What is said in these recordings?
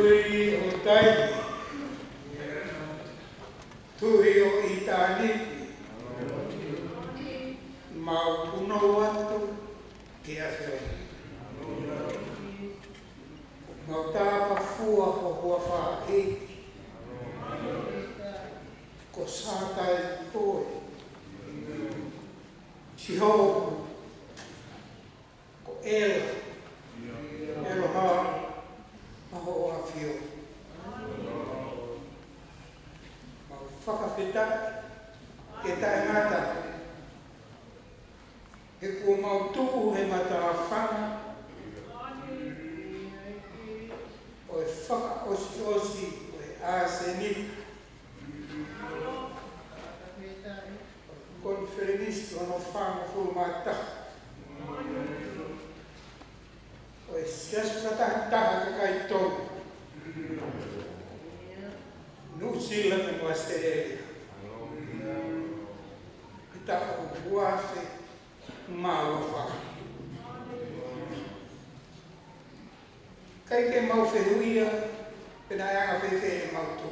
tui o tai, tui o itaniki, mau puno atu ki a whio. Mau tāpa fua ho hua wha eki, ko sātai koe, si hou, ko ela, elo haa, maho o a whio. Mau whakawhita, ke tae ngata, he kua mau tuu he mata a whanga, o e whaka osi osi, o e āsenika. Konferenisto no whanga fulmata. O e sias prataha ka kai tonu. New Zealand and Australia. Ita o buafe mau whaka. Kai ke mau wheruia, pena anga whewhe e mau tō.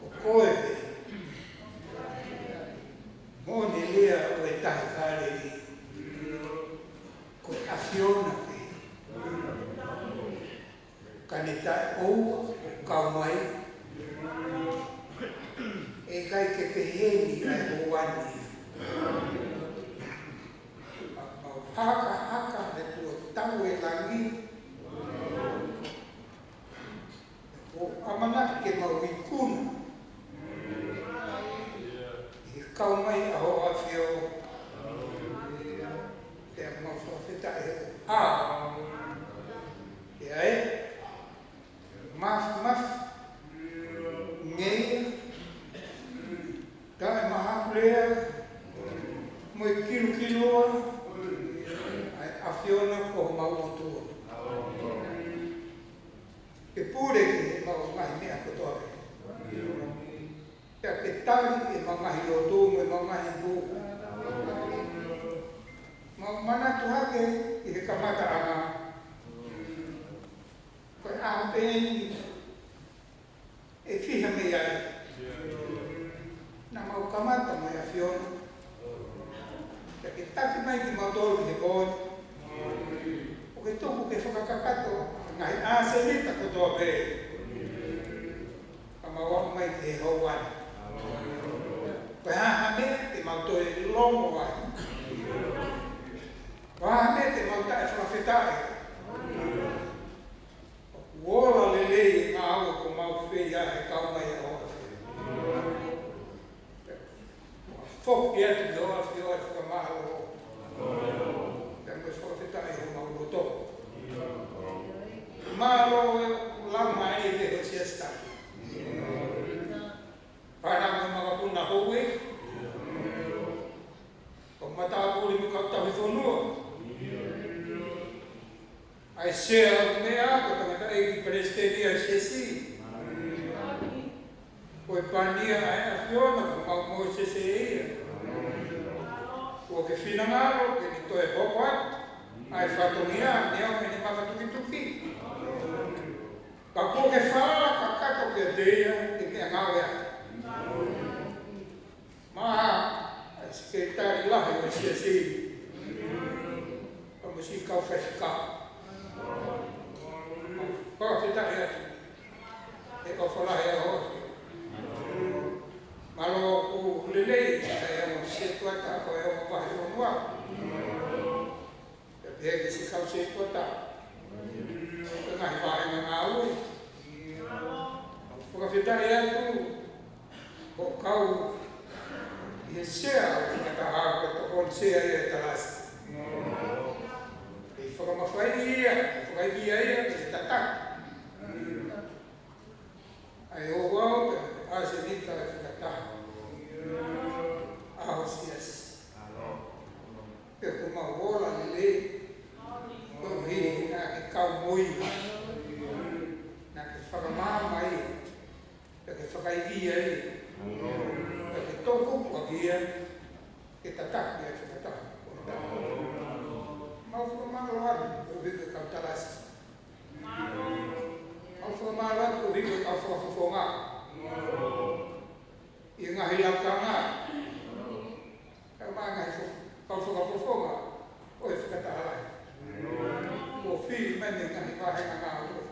O koe pe, mōne lea o e tahi kāreri, ko e awhiona pe. Kane tae ou, kau mai, e kai ke peheni ai hoani. Haka haka he kua tau e langi. O amana ke mau ikuna. I kau mai aho a whio. Te a mau whawhita e o a. Ke ai. Maf. Ngei. Tae maha lea. Moi kiloa. A whiona ko mau o tua. Ke pūre ki mau ngahi mea kotoare. Pea ke tari e mau ngahi o tūmu e mau ngahi bū. Mau mana tuhake i he kamata anga. Koe aho pēni e whiha me ai. Nā mau kamata mai a whiona. Pea ke taki mai ki mau tolu he kōni. O ke tuku ke whakakakato, ngai āsenita kotoa pē. Ka mawamu mai te hauana. Koe haha me te mautoe longo ai. Koe haha me te mautoe whakawhetae. Uola lelei ngā aua ko mau whea he kau mai a hoa. Whoki atu te hoa whio atu ka maha o. Malo lama e te ho siesta. Para mo makapuna howe. O mata puli mo kapta withonua. Ai sea mea ko tangata e presteria siesi. Koe pania ai a whiona ko mau mo sese ia. Ko ke whinangaro ke ni toe poko atu. Ai whatongia, nea o mene mawhatuki-tuki. Ka ko ke whala, ka kato ke deia, ke te angau ea. Maha, ai sekretari lahi o sia si. Ka musi kau whewhika. Kau whetari atu. E kau whalahi a hoki. Malo ku lelei, ai amo setuata, ko e amo wahi whanua. He si kau se kota. Tengah wae na ngau. Whakawhitai atu. Ko kau i sea o kata hao kato on sea ia talas. I whakamawhai ia, whakai ia ki tatak. Ai o wau ka ase nita e whakataha. Aho sias. Pe kuma wola lelei. Kau hei nā ke kau moi, nā ke whakamāma i, nā ke whakaiwi ai, nā ke tōku waki ai, ke tataki ai whakataha. Mau whakamāma anu, o wika kau talasi. Au whamara ko hiko au whafonga. I ngahi au kanga. Ka manga au whafonga. O e whakatahalai. O whiri mene ngahi wahenga ngā uro.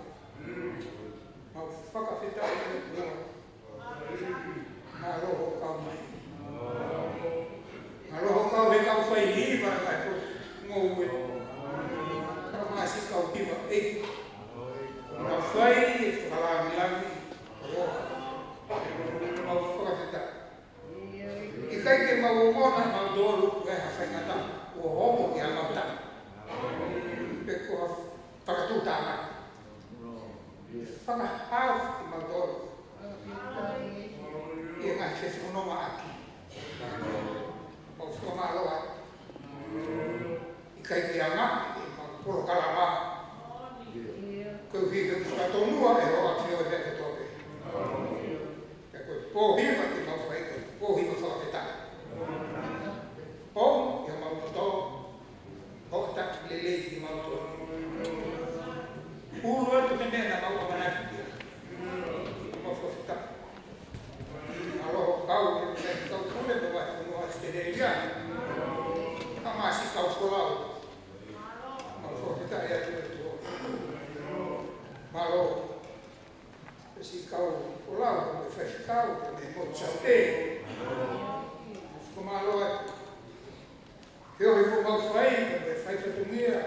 Mau whakawhita o te kua. Ngā roho kau mai. Ngā roho kau he kau whai hiwa kai ko ngō e. Ka māsi kau hiwa e. Ngā whai e whakalangi roha. Mau whakawhita. I kai ke mau mona mau dōru e hawhai ngata. O homo ki a mau tana. Pe kua whakatūtanga. Whakahau ki mau dōru. I ngai se whanonga aki. Mau whakamaloa. I kai ki a ngā, i mau poro kalama. Kau hi ka whakatonua e hoa ki o te tope. Ka koe pōhima ki mau whaika, pōhima whakawhetanga. O, ia mau tō, o tak lele ki mau tō. Uru atu te mena mau amanaki kia. Mau whakawhetanga. Aloha kau ke kau kule te wai kunu a te reia. Ka masi kau skolau. Mau whakawheta e atu e tō. Malo. Si kau skolau, me whai kau, me mo tsau e. Ko malo e. Heo he ko mau whai, me whai whatungia.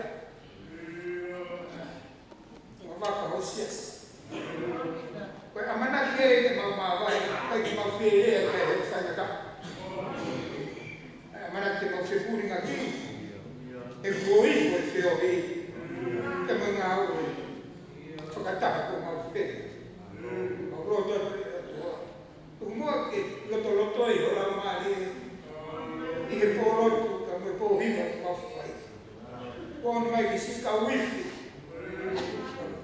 Ngā waka hosias. Koe amana ke te mau mawai, kai ki mau whie e kai he whaingata. Amana ke mau whipuri ngā ki. E kuoi koe whio he. Te mau ngā ue. Whakataka ko mau whie. Mau roto atua. Umua ke loto i hora maari e. I he pōrotu ka mui pōhima ki mau whai. Pōni mai ki sika wifi.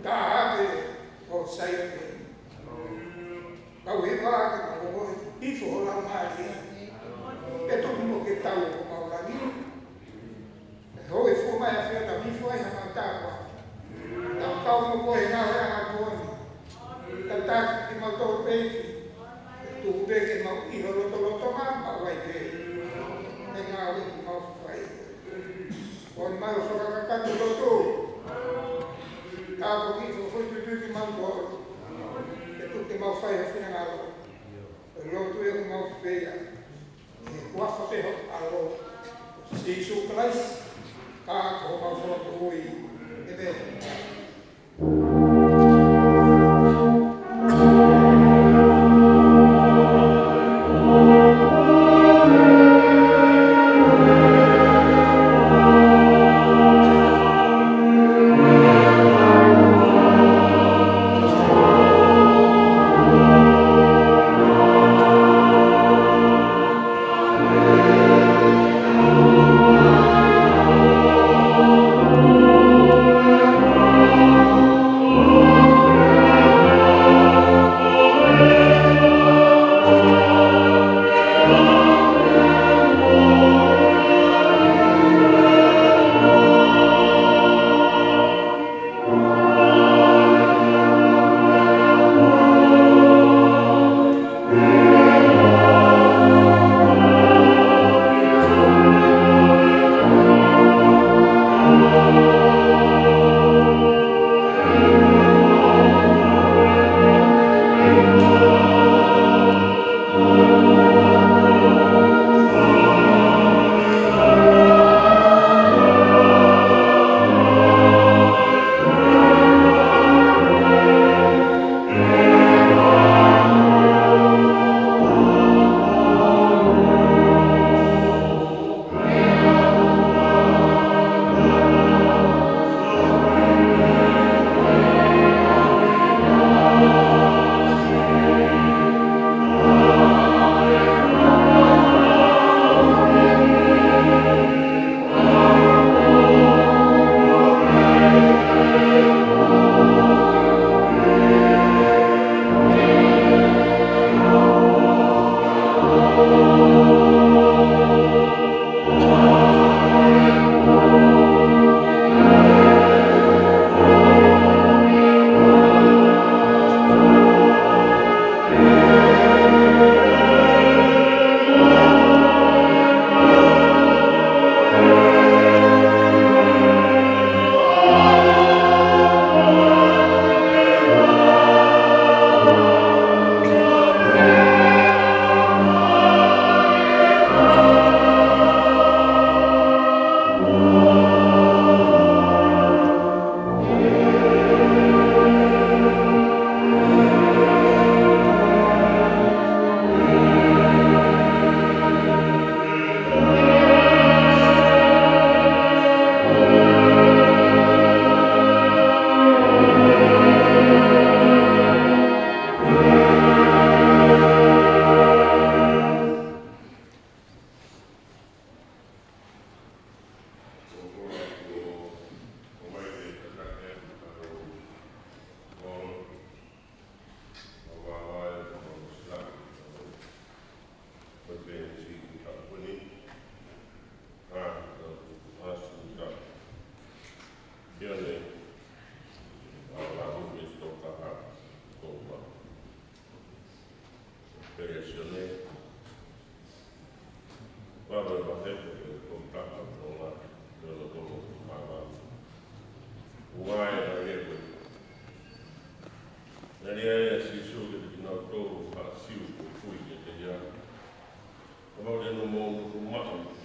Tā hake o saia ke. Kau he wāke mau ngoi tifo o lau maari e. E toku mo ke tau o mau rangi. E hoi fo mai a whiata mifo ai hama tākua. Tau kau mo koe ngā hea ngā kōni. Tau tāki ki mau tō pēki. E tūku pēke mau iho loto mā mau wai ke. E ngā wiki mau whai. Kōni mai o whakakakatu loto. Tāko ki fo hoi tutuki mau tōru. Te mau whai a whina ngā roa. E lotu e mau whea. E kuafa peho alo. Jesu Christ. Kā ko mau whatu hui. Amen.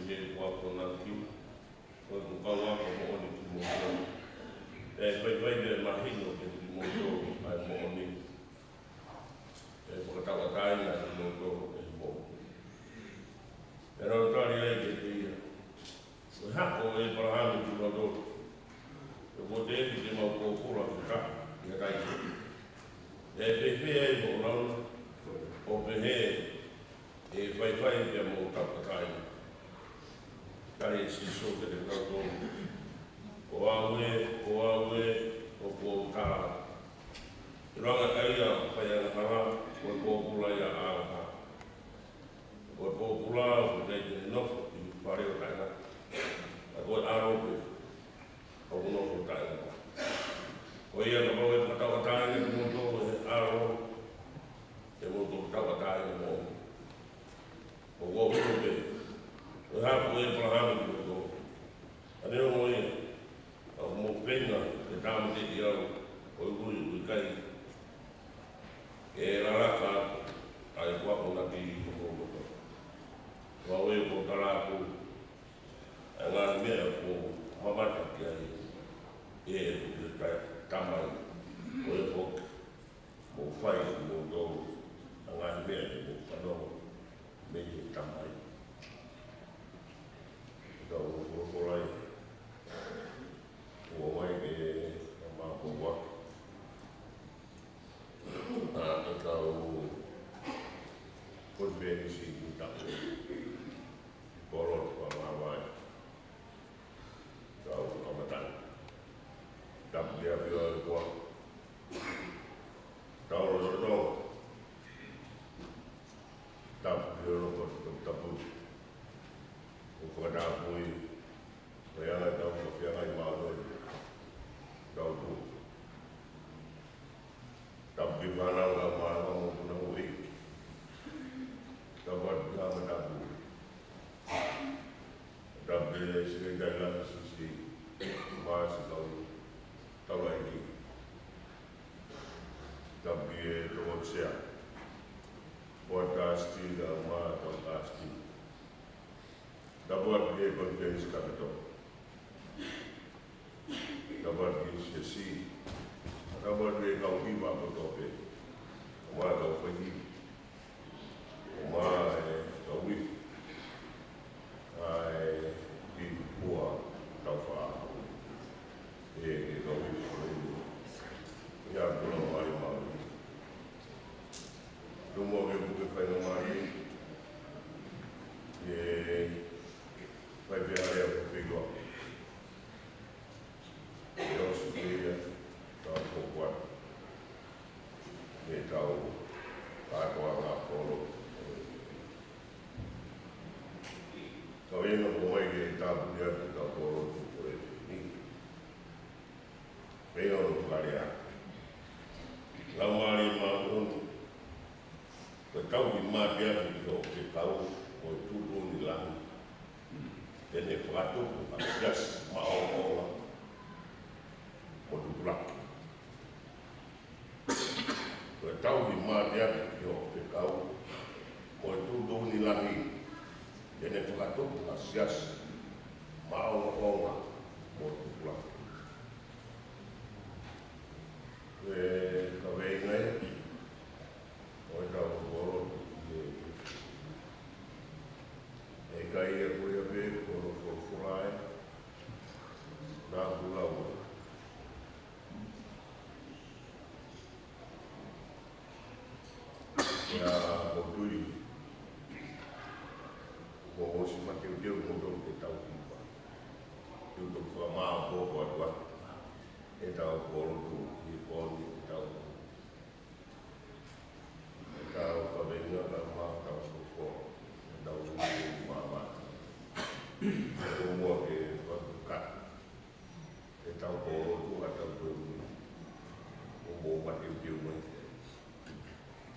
ini waktu nanti untuk kawan mau di motor baik-baik dia mahino di motor mau ni kata-katain di motor pero tadi lagi dia hak oleh Abraham di motor kemudian dia mau pulang kita ya kayak PPA orang OPH baik-baik dia mau kata-katain kali siso ke dekat Oawe, o kota. Ranga kaya kaya ngara, o popula ya aha. O popula o dai no pare o kana. O aro o no o kana. O ia no o mata o kana no to aro. E mo to ta o kana mo. O go o be. O ha o e Abraham o. Ane o ia mo pena de tamo de dia o guri kai e la ka ai kwa ko na ti ko wa we ko kala ko ala me ko mama ta ki ai e ka tama ko mo fai mo do ala me mo pa do me tama do ko lai Wawai ke sama bawa, atau konvensi kita kolot wawai, kau kamatan, tak dia biar kuat, tahu lodo, tak dia lodo tapu, ukada pui, bayar tahu kefiangan malu. Daudu tapi mana lama kamu pernah uik dapat lama dabu tapi segala sisi masih tahu lagi tapi terus siap buat pasti lama atau pasti dapat dia konvensi kapital dapat sesi dapat dia kau iba betul wah kau pergi wah kau wif di buah kau faham kau wif ya belum malu rumah dia bukan fenomena pai biar dia pergi Dios dia tahu kuat, dia tahu apa polo. Kau yang memulai dia tahu dia tahu polo tu ini. Memang karya. Lama ni maupun kau lima dia itu tahu waktu tu ni lah. Dan dia pelatuk ajas mau orang. Pulang. Tahu di mana dia kau waktu tu ni lagi. Jadi pelatuk asias mau orang mau pulang. Kau ingat? Kau tahu borong. Kaya boleh beri kalau fulai dah pulau. Ya, berduri. Bawa semakin dia mudah kita tahu. Untuk selama buat kita tahu tu di pon tahu. Tahu kabelnya lama tahu suku tahu mama. Semua ke dekat. Kita tahu tu atau tu umum mati dia mungkin.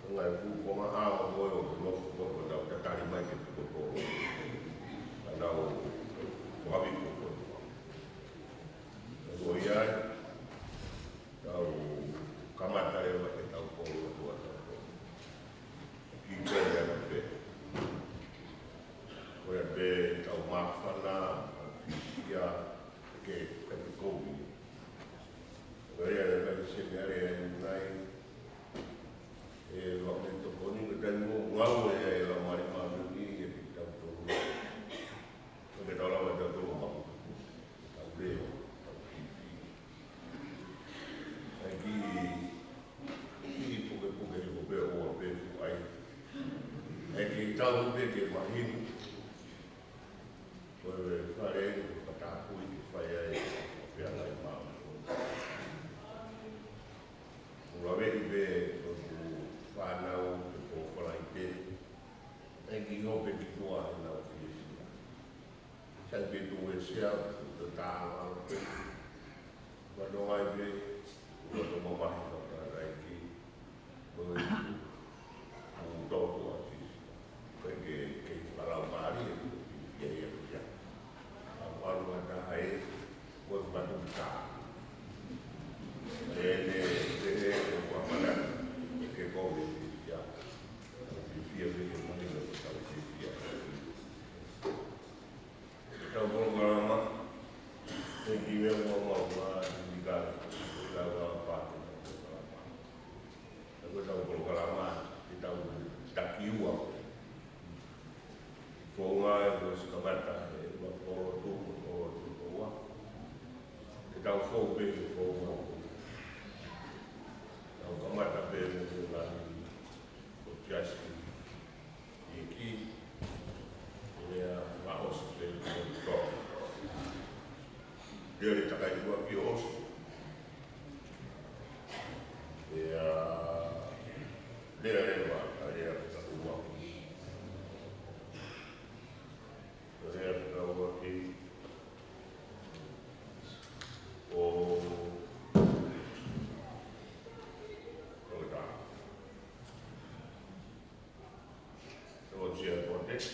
Ngai fu ko ma a ko lo da ta ri mai ke ko da o ko abi ko ko ya da o kama ta re ma ke ta ko lo ta ko ki ko ya pe ko ya pe Saya pintu siap, tentang apa? Badongai be, untuk memahami apa lagi, begitu, untuk tu pergi ke Malang Bali, ya. Awal mana air, buat batu besar. Ini mana ke Covid ya, via mana kita via. Kita berlama, ini memang digal apa. Tapi kita berlama, kita tak iuah. Fonga terus kebata, bapak tu kita fokus fonga. Kalau kebata beri lagi, jadi ini ya mau seperti itu. Dia ditakai dua kios, ya dia lewat, dia keluar. Saya tahu ini, kalau saya kontak,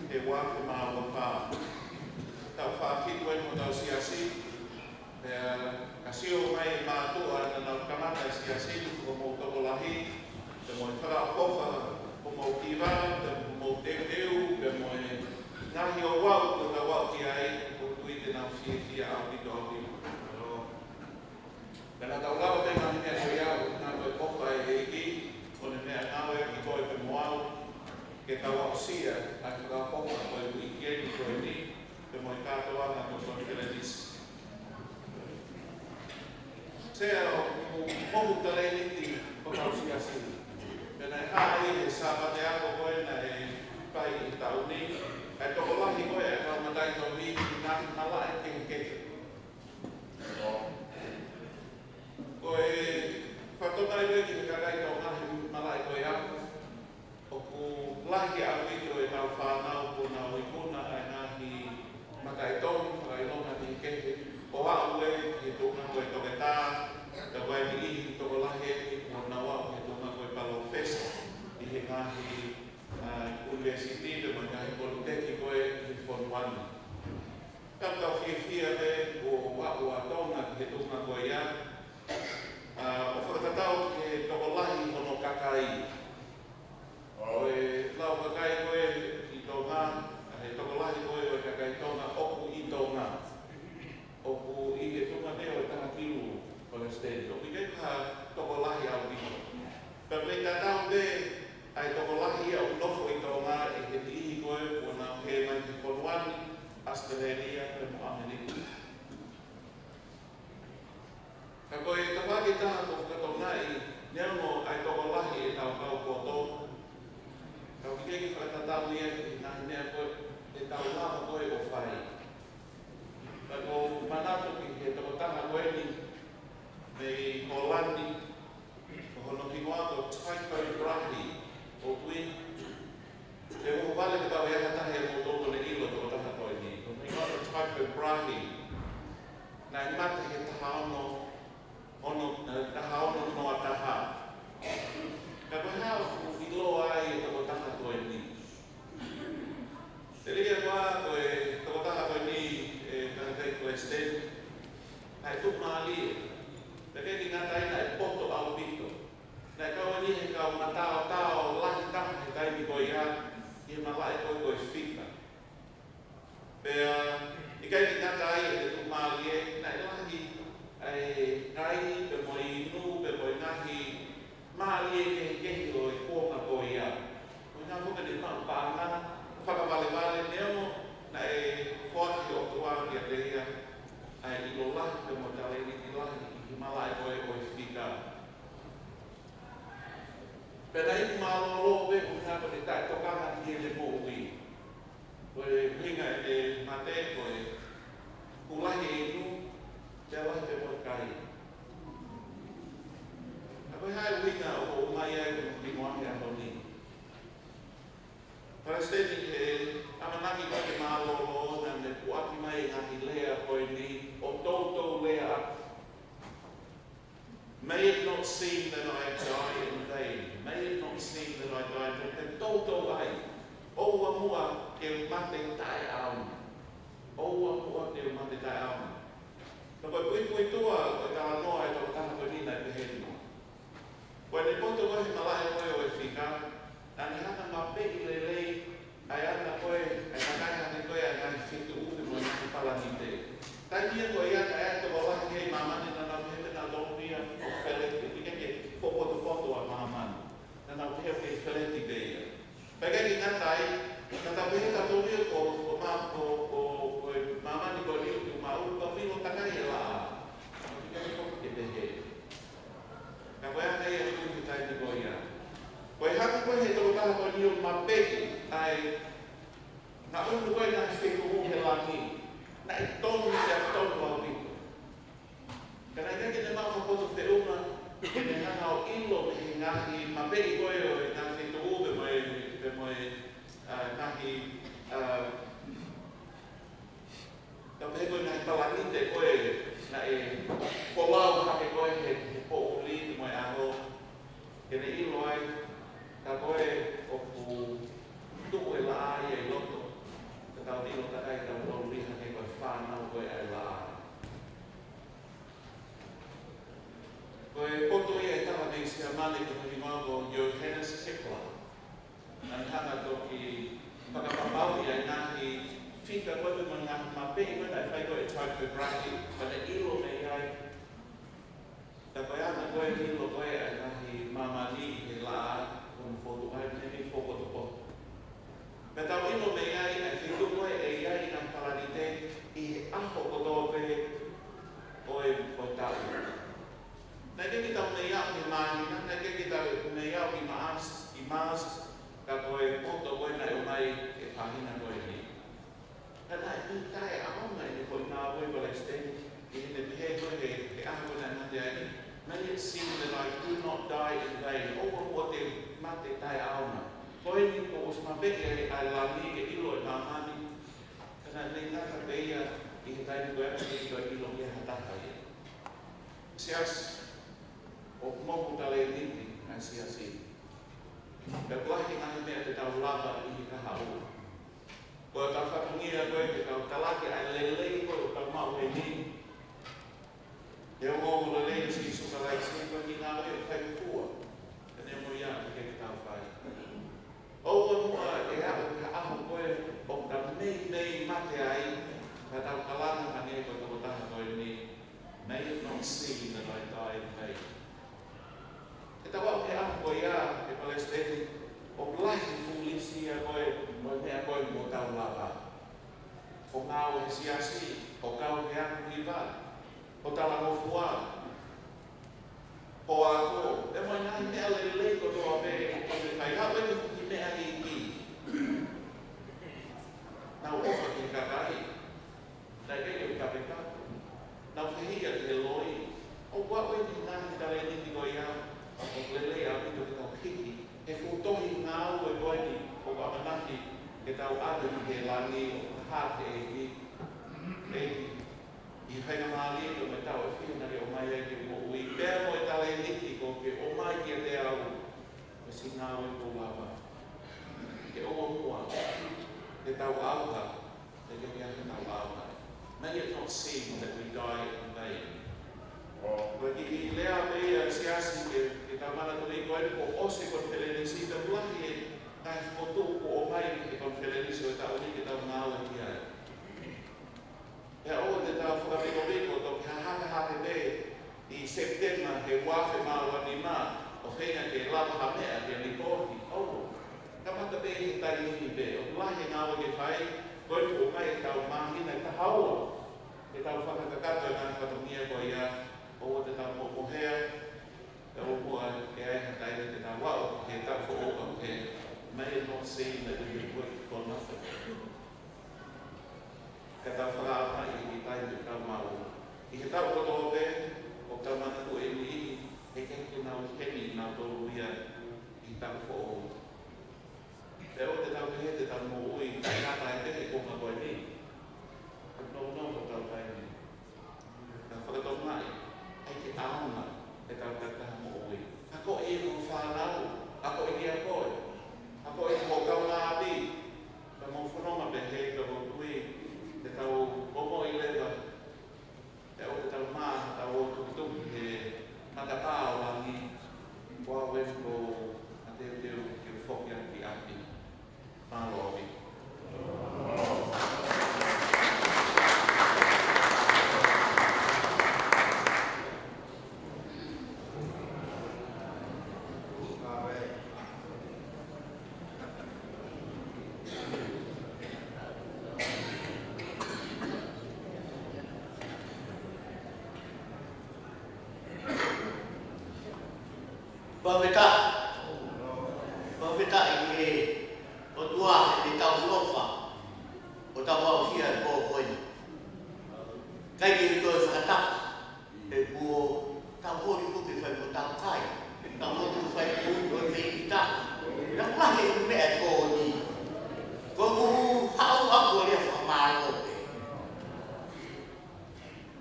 te wafu maa wafaa. Tau whaafitu e mo tau siasi, kasio mai mātua na nau kamata e siasi, ko mou tokolahi, te mo i whakaokofa, ko mou kiwa, te mou teu, te mo i ngahi o wau, ko ta wau ki ai, ko tui te nau fia au pito au pito. Kana tau lau te ngahi mea koe au, ngā koe kofa e eiki, o ne mea ngawe ki koe te moau, ke tau au sia, ai whakaokofa koe wikieni koe ni, te mo i kātoa na koe kele nisi. Sea o mohu tale niti ko tau siasi. Pena e hae e sāpate ako koe na e pai i tau ni. E toko lahi koe e kau matai tau ni ngahi mala e kekeke. Koe whatona i weki te kakai tau ngahi mala e koe aku. O ku lahi au ito e tau whanau ko nau i kuna e ngahi matai tau whakai longa ni keke. O au e he tūna koe toke tā, ka koe ni ihi toko lahi e o na wau he tūna koe palo festa i he ngahi university te mo ngahi politeki koe i Fonwani. Tau fia me o wau a tonga he tūna koe ia. O whakatau ke toko lahi ono kakai. O e lau kakai koe i tonga, he toko lahi koe o kakai tonga oku i tonga. Oku i he tunga neo e taha kilu o le stedi. Oku i te kaha toko lahi au wiko. Pero me tatau te ai toko lahi au nofo i tonga e he tihi koe o na he mai te Fonwani, Australia, e mo Amerika. Ka koe ka whaki taha ko whakatongai, neo no ai toko lahi e tau kau koto. Ka wike ki whakatatau ia ki nahi nea koe e tau lama koe o whai. Ko manatu ki he toko taha koe ni nei Holandi, ko hono ki ngoa ko Tycho Brahe o kui. Te uho vale ki tau ea tahe mo toko le ilo toko taha koe ni. Ko ni ngoa ko Tycho Brahe, na i mate he taha ono noa taha. Ka koe hao ku ilo ai toko taha koe ni. Te lia koa koe toko taha koe ni Stedi, ai tu mali, perché di ngata ina e poto au pito. Na kau ni he kau na tao lahi taha he tai ni koi ha, i malai koi spika. Pea, i kai di ngata ai e tu mali e, na lahi ai kai pe mo inu, pe mo ngahi mali e kehi o e kōma koi ha. Ko ngā fuka di mau pāna, whakawale neo, na e whaki o tuari a te ia. Ai ilo lahi te mo tale ni lahi i malai koe o i whika. Pena i malolo we o ngāpa ni tai tokanga ki e le mo ui. Koe hinga e te mate koe kulahi e inu, te lahi te mo kai. A koe hae winga o mai ai ko ki moahi a honi. Parasteni he amanaki ka te malolo na me puaki mai ngahi lea koe ni o toutou lea aku. May it not seem that I die in vain. May it not seem that I die in vain. Te toutou ai. Oua mua ke mate tai auna. Oua mua ke mate tai auna. Ka koe pui tua koe taha noa e toko taha koe nina e te heni. Koe ne poto koe he malai koe o e whika. Nani hana ma peki lelei, ai ana koe, ai takai hane koe ai ngai whitu uwe mo i palani te. Tai kia koe ia kai ato walahi hei mamani na nau hete na lompia o wheleti, ike ke popoto a mamani. Na nau heo ke wheleti te ia. Peke ki ngatai, na tau pehe tato ria ko mamani koe liu ki ma upa pino takai e la a. Ike ke popo ke te hei. Ka koe ane e riu ki tai ni koe ia. Koe haki koe he toko taha koe niu ma peki ai na unu koe na whiku he langi. Na i tonu te a tonu au pito. Ka nai kake te mau hapoto te uma ke me hanga o ilo me he ngahi ma peki koe o e nga whiku uwe mo e ngahi ka pehe koe ngahi palanite koe na e kolau hake koe he po uli mo e aho. Ke ne ilo ai ka koe o ku tuku e la ai e loto. mane ko ni mo Johannes Kepler. Ang hanga to ki pagkapapau ya nahi fika ko mga mape ko na fay ko typography pada ilo may ay tapaya na ko ilo ko ay nahi mamali ila kung photo ay ni photo ko. Pero ilo may ay fika ko ay ng paranite I ako ko to pe oy tao. Kita umayaw ni mani na kita umayaw ni imas kapoy punto ko na umay ipahin na ko ini. Kada ini kaya ako na ini ko na boy baleste ini the behavior he ako na nandiyan. Many it seems that I do not die in vain. Over what they mate tayo ako na. Ko ini ko usmabeke ay lami ke ilo na mani. Kana nila ka beya ihintay ko ay ilo ya hatakay. Sias o mo tale niti ang siasi. Berlahi ang ime at itaw laba ihi kahau. Kung tafatungia ko ay itaw talaki ay lelay ko itaw mauwe ni. Deo mo lelay si sukalay si ko ginawa yung kay kuwa. Kanya mo yan kay itaw fay. O mo ay ako ko ay o damay mate ay kataw kalangan kanya ko itaw ko ni. May it not see that I die in vain. Kita wa ke ako ya, ke palestine o lahi polisia ko me ako mo tao lava. O ngao siasi, o kau yang viva. O tala mo fuwa. O ako, e mo na ni ale ko to abe, ko me fai ha be ni me ali ki. Na o fa ki kakai. Dai ke ka pe ka. Now for here, the Lord, oh, what way did not die in the Goya, or Lily out into the Kiki? If we don't now, we're going to Amanaki, get our other Lani, heart, if I am a little bit out of him, or my we bear what I need to go, oh, my dear, they are, we see now in Bulava. The old one, the Tawaka, the Yamaka. May it not seem that we die in vain. Bagi ilea may siasi kita mana tuloy ko ay po osi konferensi ito lahi kahit foto po omay konferensi ito uli kita mengawan dia. Ya o de ta fora bigo to haha be di September ke wafe ma wanima o fena ke la ha me ke ni ko o kama ta be ta ni be o lahi ngawa ke fai ko omay ta mahin na hawa kita fakakakato na katumia ko ya o te ta mo hea e o ko e ai hatai te ta wa ke ta ko o ke may not say that we work for nothing. Kata fala pa I tai te ta mau I ta ko to be o ta mana ko e ni e ke na o ke ni na to ya I ta ko e o te ta ke te ta mo I ta ta te ko ma ko ni no ta ta ni na fa to mai ai ke auna te ka ta mo oi ako e mo fa lau ako e ako e mo ka na bi ta mo fu no ma be he to ui te ta o mo I le ba te o te ta ma ta o tu e ma ta pa o la ni wa we ko ate te ke fo ya ki api ma lo bi Baveta ini otua di tahun lofa, otawa usia ko ko ni. Kai itu sangat bu tahu itu bisa tahu kai, tahu itu saya pun kita. Dah lah ini ko ni. Ko hau aku dia pamalu.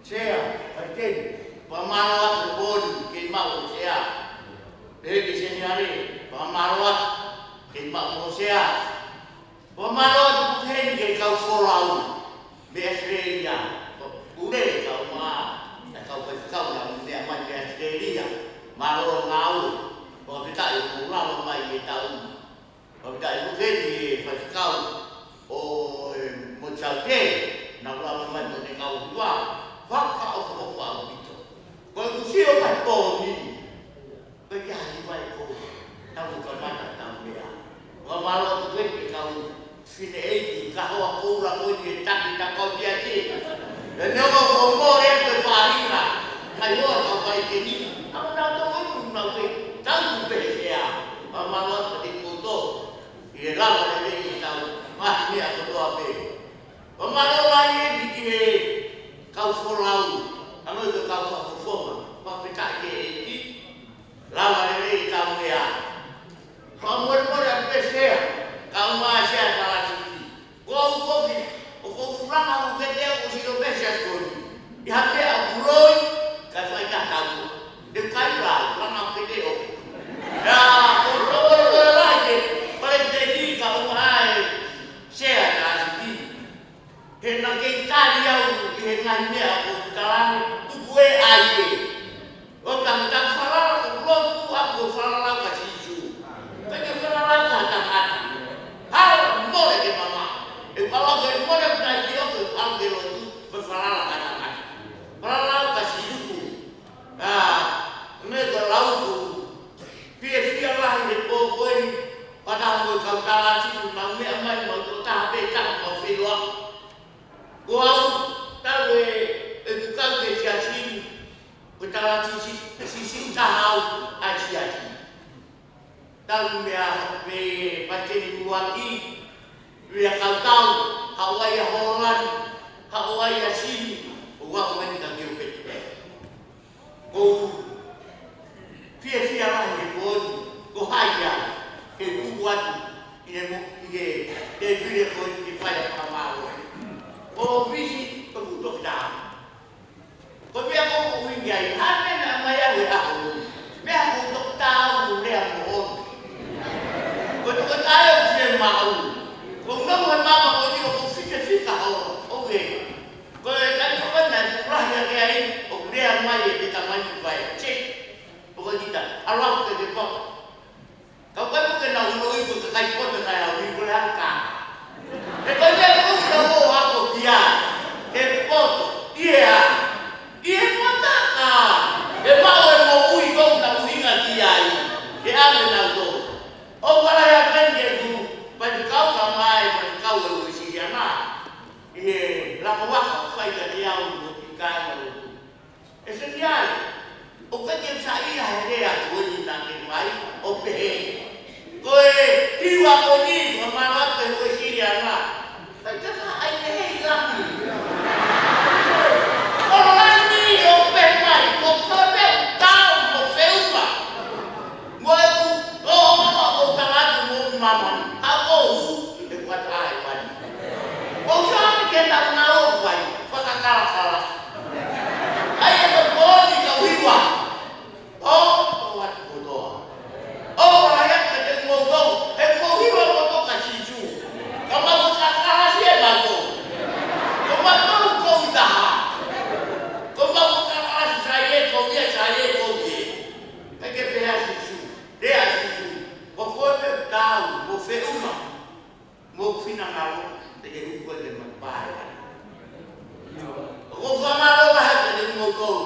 Saya pasti pamalu pun kimau saya. Di sini hari pemaruat khidmat manusia pemaruat mungkin ke kau folau Australia boleh kau kau yang dia main di Australia malu ngau te na wala mai mo ne kau tua waka o ko wa bito ko ku sio mai ko ni ko ya ni mai ko ta ko ka mata ta mea wa malo tu ke kau sine e ka ho ko ra ko ni ta ki ta ko dia ti ne no ko mo re ko pa ri na kai ho ko pai ke ni ama na to ko na ko ta ku pe ya wa malo ti ko to e la ma ne ni ta ma ni a ko to ape wa malo la ye di ke kau folau amo ke kau fofoma pa pe ka ke ti la ma ne ta mea kamu boleh bersih, kamu masih ada lagi. Kau pulang aku kerja aku sudah bersih sekali. Di hati aku roy, kalau ikan tahu, dekat lah, pulang aku kerja. Ya, kau lagi, paling jadi kamu hai, saya ada lagi. Hendak kita dia, hendak dia aku kalang tu gue aje. Oh, tak salah, aku salah kasih. Kaya kena kata-kata. Hal boleh ke mama. Kalau ke boleh berarti aku ambil itu bersalah kata-kata. Bersalah kasih itu. Mereka lalu biar lah ini pokoi pada aku kau kalah situ mami amai mau tak betul mau filwa. Gua tahu itu kan kesiasin. Kita sisi tahu aja. Tahu dia pasti dibuati dia kau Hawaii Holland Hawaii sini uang mereka diupet via lah pun hanya buat dia dia pun dipakai sama visi untuk dah tapi aku ingin ada namanya aku untuk tahu dia mohon betul ayo dia mau. Kau nak buat apa kau ni kau fikir kau, oke. Kau kan kau nak rahsia kain, dia mai kita mai baik. Cek, pokok kita. Allah ke depan. Kau kan bukan nak ului bukan kai pot nak ului belakang. Kau dia kau tahu aku dia. Pot, dia matakan. Dia mau ului kau tak ului dengan dia. Dia ada nak tu. Oh, kalau yang kan dia tu, pada kau ramai, pada kau berusia jana, lama waktu saya dia untuk ikan itu. Esok oke saya dia tu ni nanti mai, oke. Kau tiwa kau ni mamat berusia jana, tapi tak ada lagi. Orang ni oke mai, oke tahu oke ubah. Maman, aku dekat air padi. Kau jangan kita tahu baik, pakai kalah. Ayah berbohong kau hiwa. Oh, buat bodoh. Oh, rakyat kadang bodoh. Kau hiwa bodoh kasih ju. Kau mau kalah siapa tu? Kau mau kau dah. Kau mau kalah saya, kau dia. Pakai behas ju. Dia ju. Pokoknya tahu, mau firma, mau final dengan gua dengan baik. Kau sama lo bahas dengan mau kau,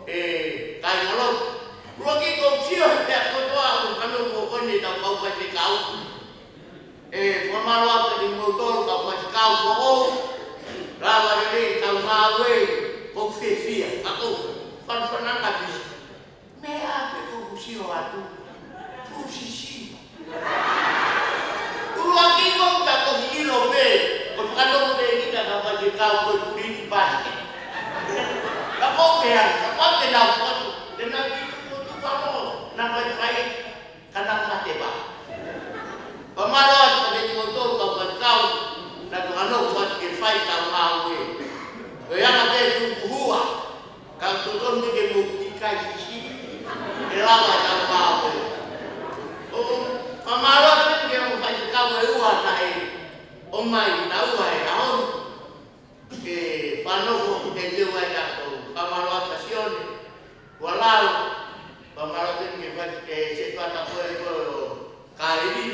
kain lo, lagi kau siapa dia kau tu aku kalau kau ni tak kau pasti kau, sama lo dengan mau kau pasti kau kau, lawan ini kau mawe, kau fia, aku fan habis, mea aku siapa tu, posisi. Lagi kau tak kau hilo be, kalau be kita dapat jikau beri basket. Kau biar, kau kenal kau, dengan itu kamu nampak baik, karena mati bah. Pemaluan pada motor kau berkau, dan kalau buat kirfai kau mahu. Yang ada itu buah, kau turun dengan buktikan sisi, elama kau mahu. Pemaluan itu dia bukan kau beruah naik, omai tahu hai tahun, panu itu ada tu, pemaluan stasiun, walau pemaluan itu dia sesuatu apa itu kali ini,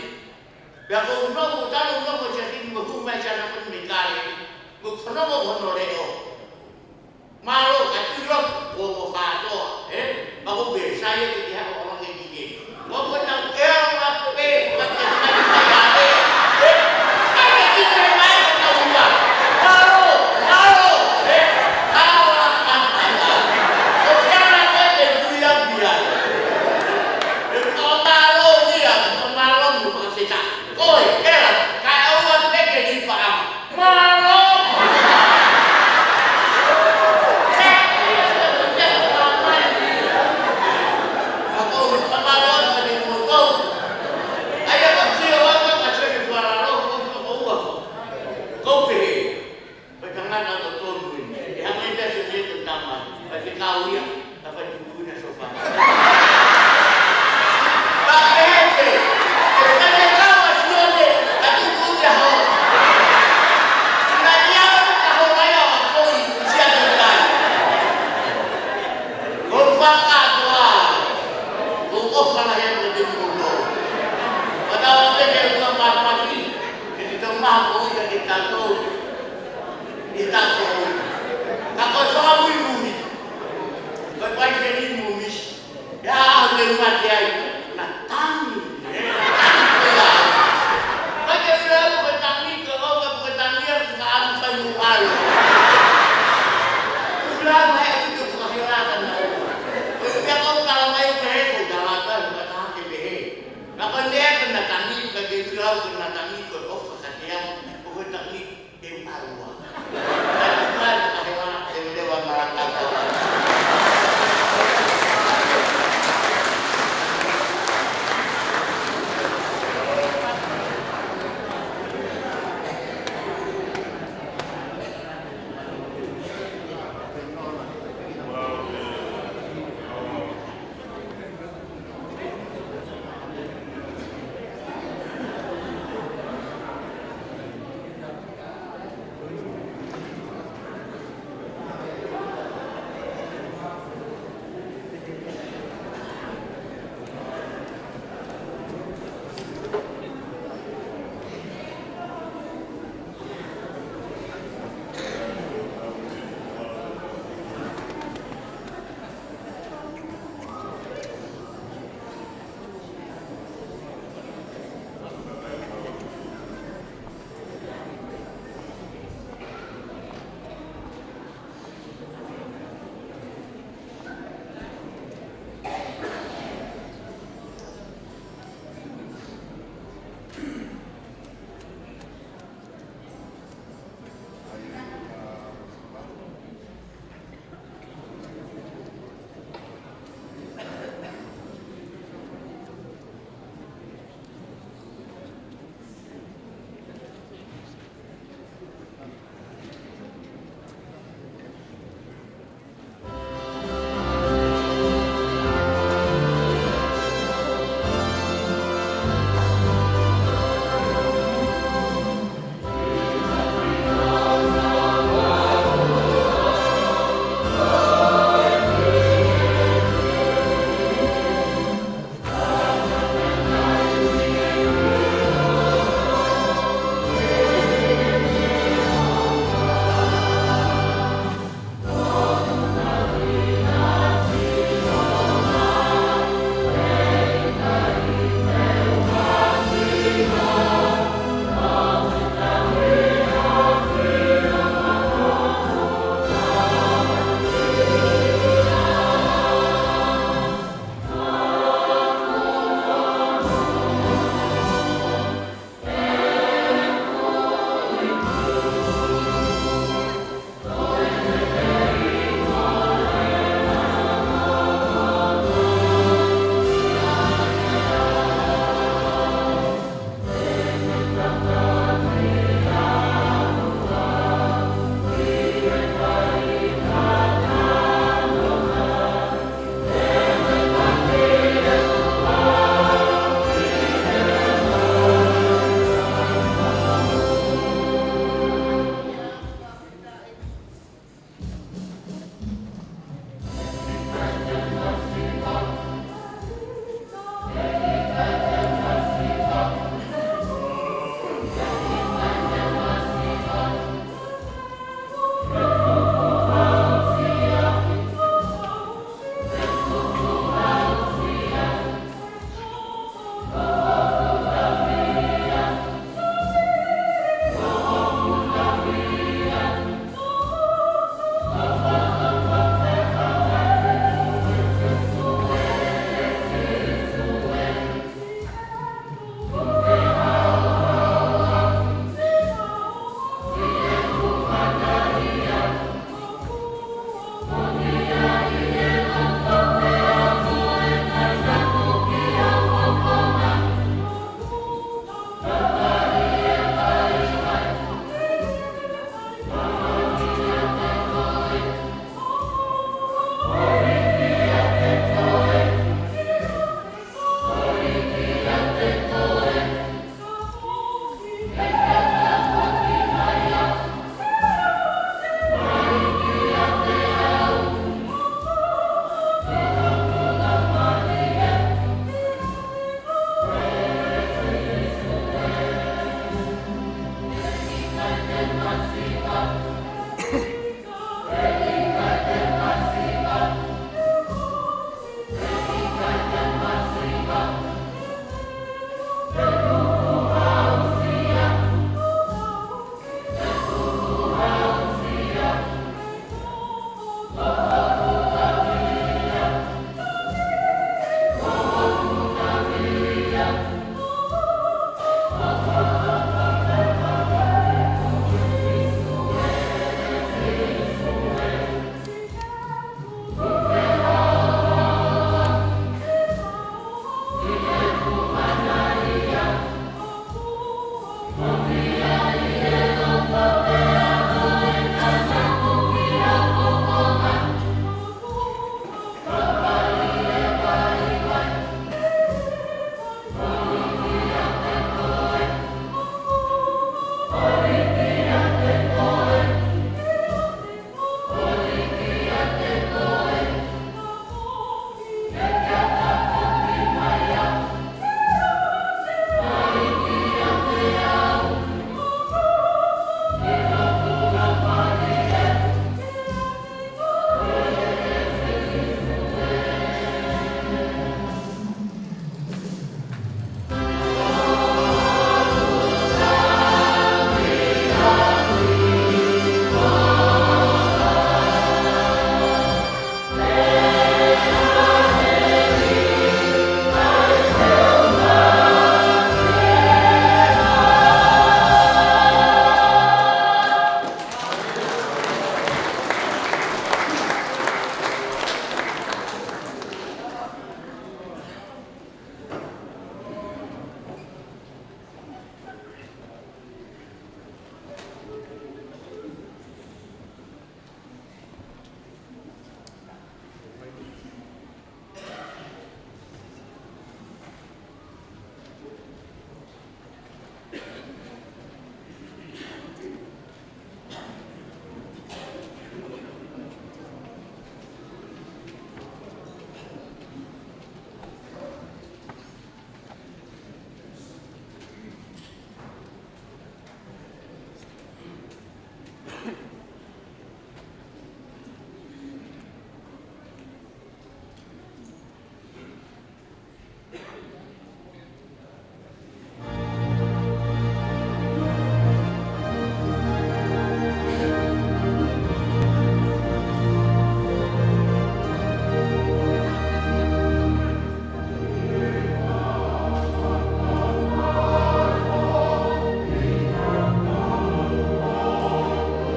biar kau tahu jadi hukum macam apa pun dikali, Muksono honoreo. Malo katulog o kato. Ako bersaya kaya orang yang gini. Mau menang LAP macam-macam. Ada kita main tahu tak? Malo. Sekarang ada yang biar. Malo dia, malo bukan sisa. Koi, kau awak lagi di paham. Malo. Aku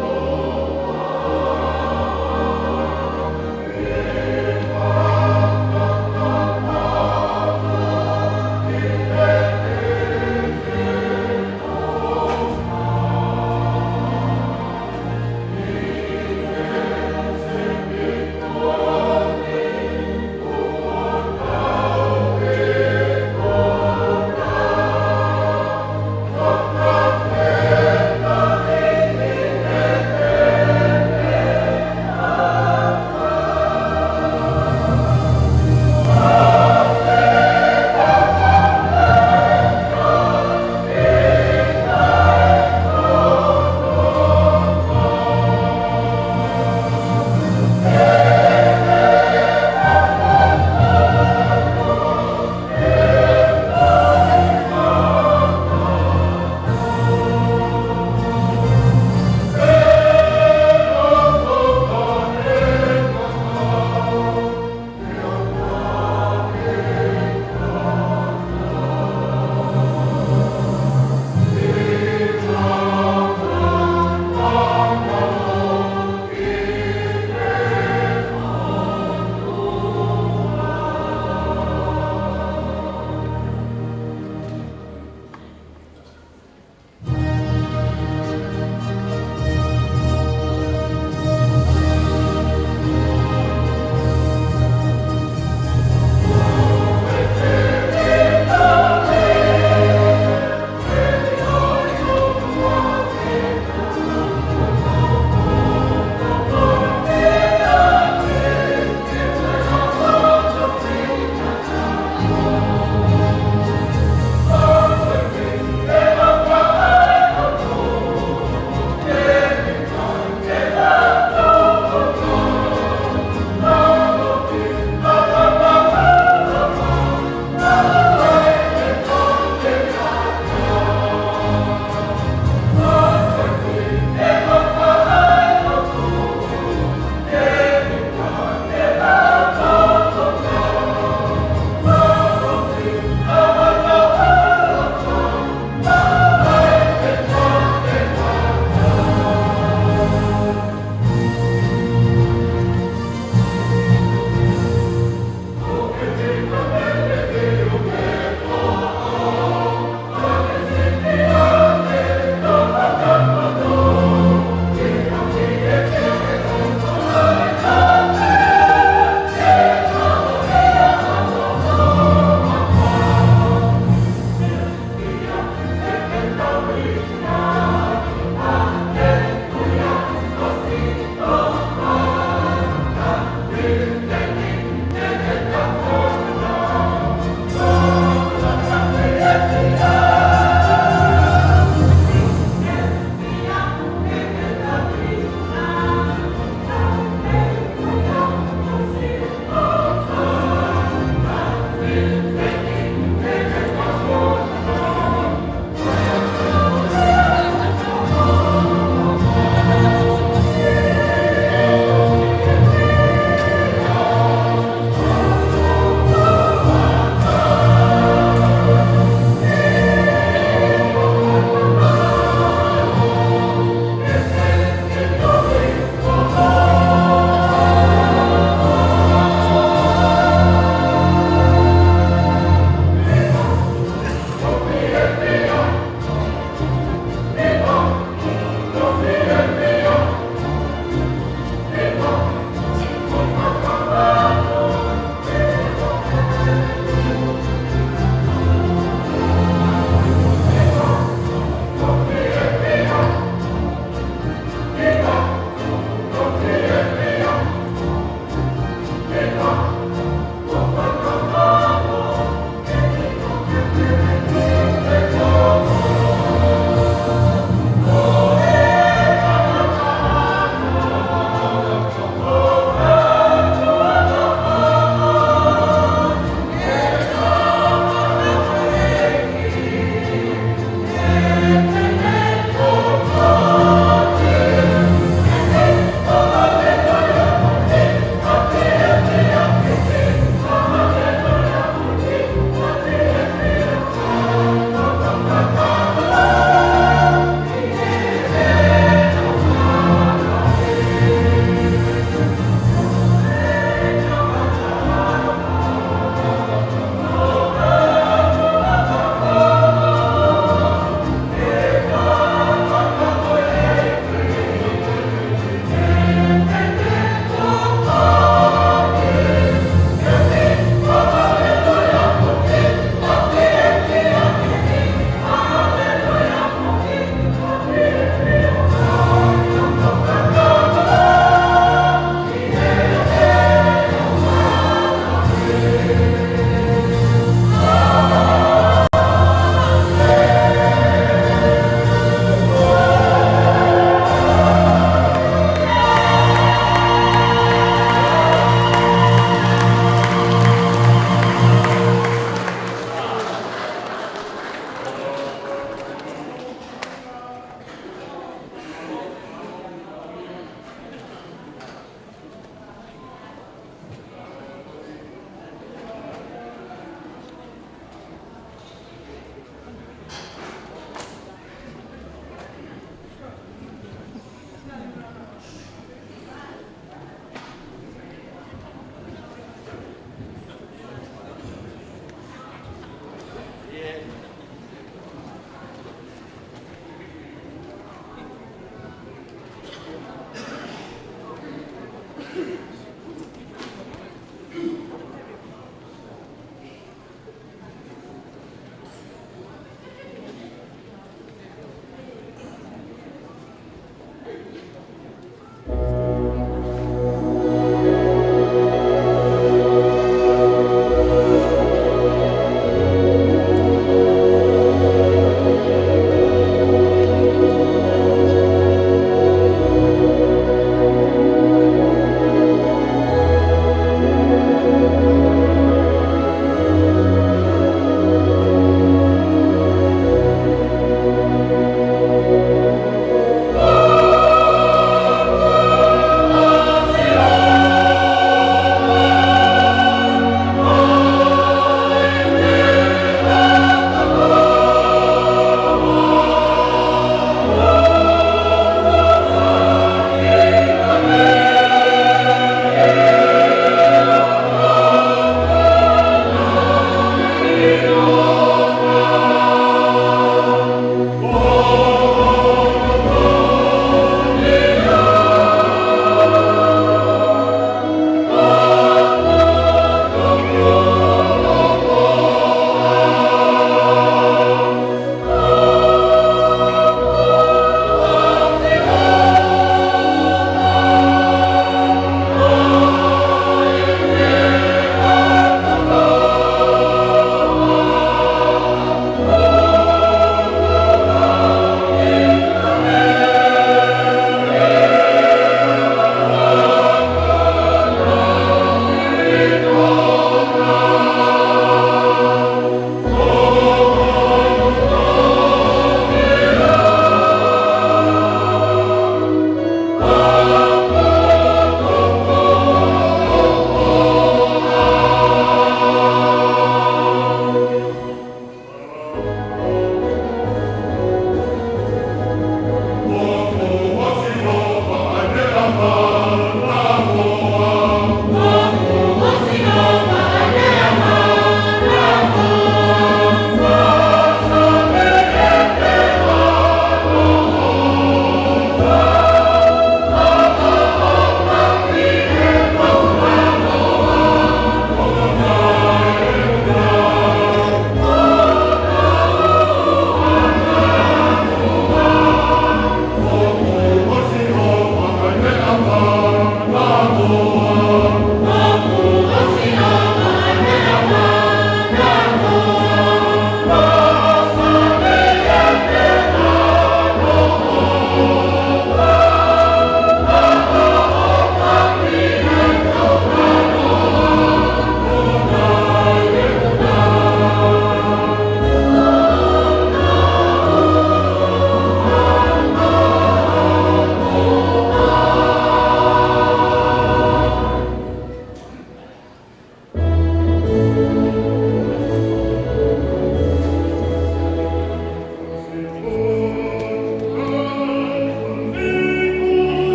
Oh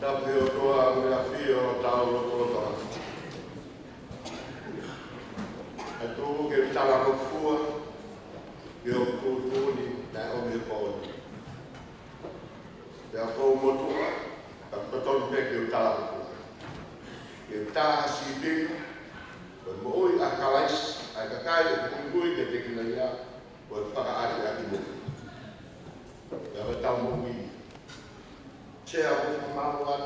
Tapi o toa mea whio o tau o toa. E tū ke tala o kua, ke o kūtūni, na o me pōni. Te a pō motua, ka patonu pe ke o tala o kua. Ke o tā si pina, o mooi a kalais, a kakai o kungui ke te kina ia, o e whakaari a ki mo. Te a tau mo wii. Che a mo manuat,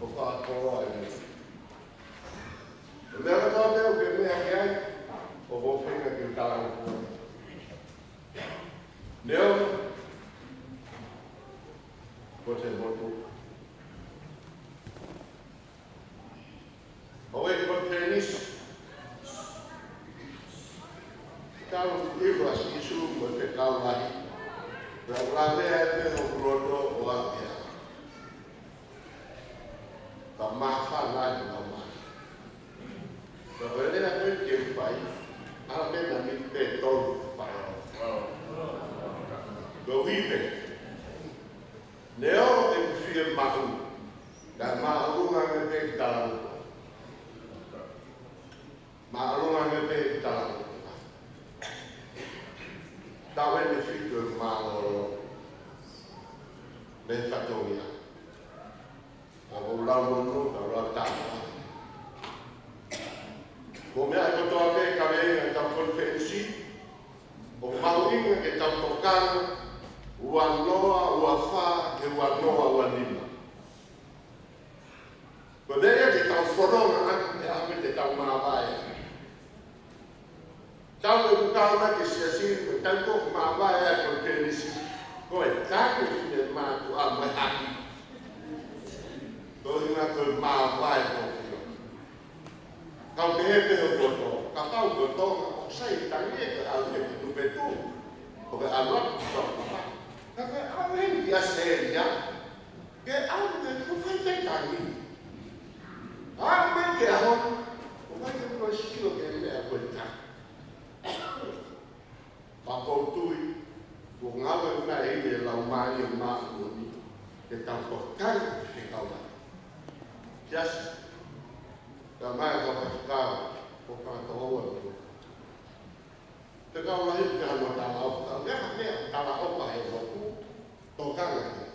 o whakatoa e me. Lea ka tau ke mea ke ai, o mo whenga ki o tala o kua. Neo, ko te motu. O e ko tenis, tau iwa si isu mo te kau lahi. Rau lavea e te ho kuroto o apea. Ka maha nai o maha. Ka wele a koe ke whai, a mena mi pe tolu whai. Go hipe. Neo e kuwhia mahu. Ka maharunga me pe talangu. Maharunga me pe talangu. Tawe me whitu e mahoro. Me whatongia. Ka ulamono, ka ratama. Ko mea e kotoa me ka mea ka konfensi. O mauinga ke tau tokana. Ua noa, ua wha, ke ua noa, ua nima. Ko mea ke tau whoronga anu te ame te tau maawai. Tau e kutama ke siasiri, ko tanto maawai e ko tenisi. Ko e tāke whine mātu a mai haki. Ko hinga ko maawai ko whio. Kau te hepe o koto, ka kau koto, o sai tangi e ka au te pitu petu. Ko ke aluat koto. Kaka au hengi a seria, ke au me kukai te tangi. Au me ke ahon, kukai te kua sikilo ke mea koe tangi. Papautui, ko ngawe una e me lau mai o maa uoni, ke tau kokari ke kau mai. Kiasi, ka mai ka pasikau, ko kātoa o te kau lahi ke hano tala opa, mea tala opa he roku, tō kanga ke.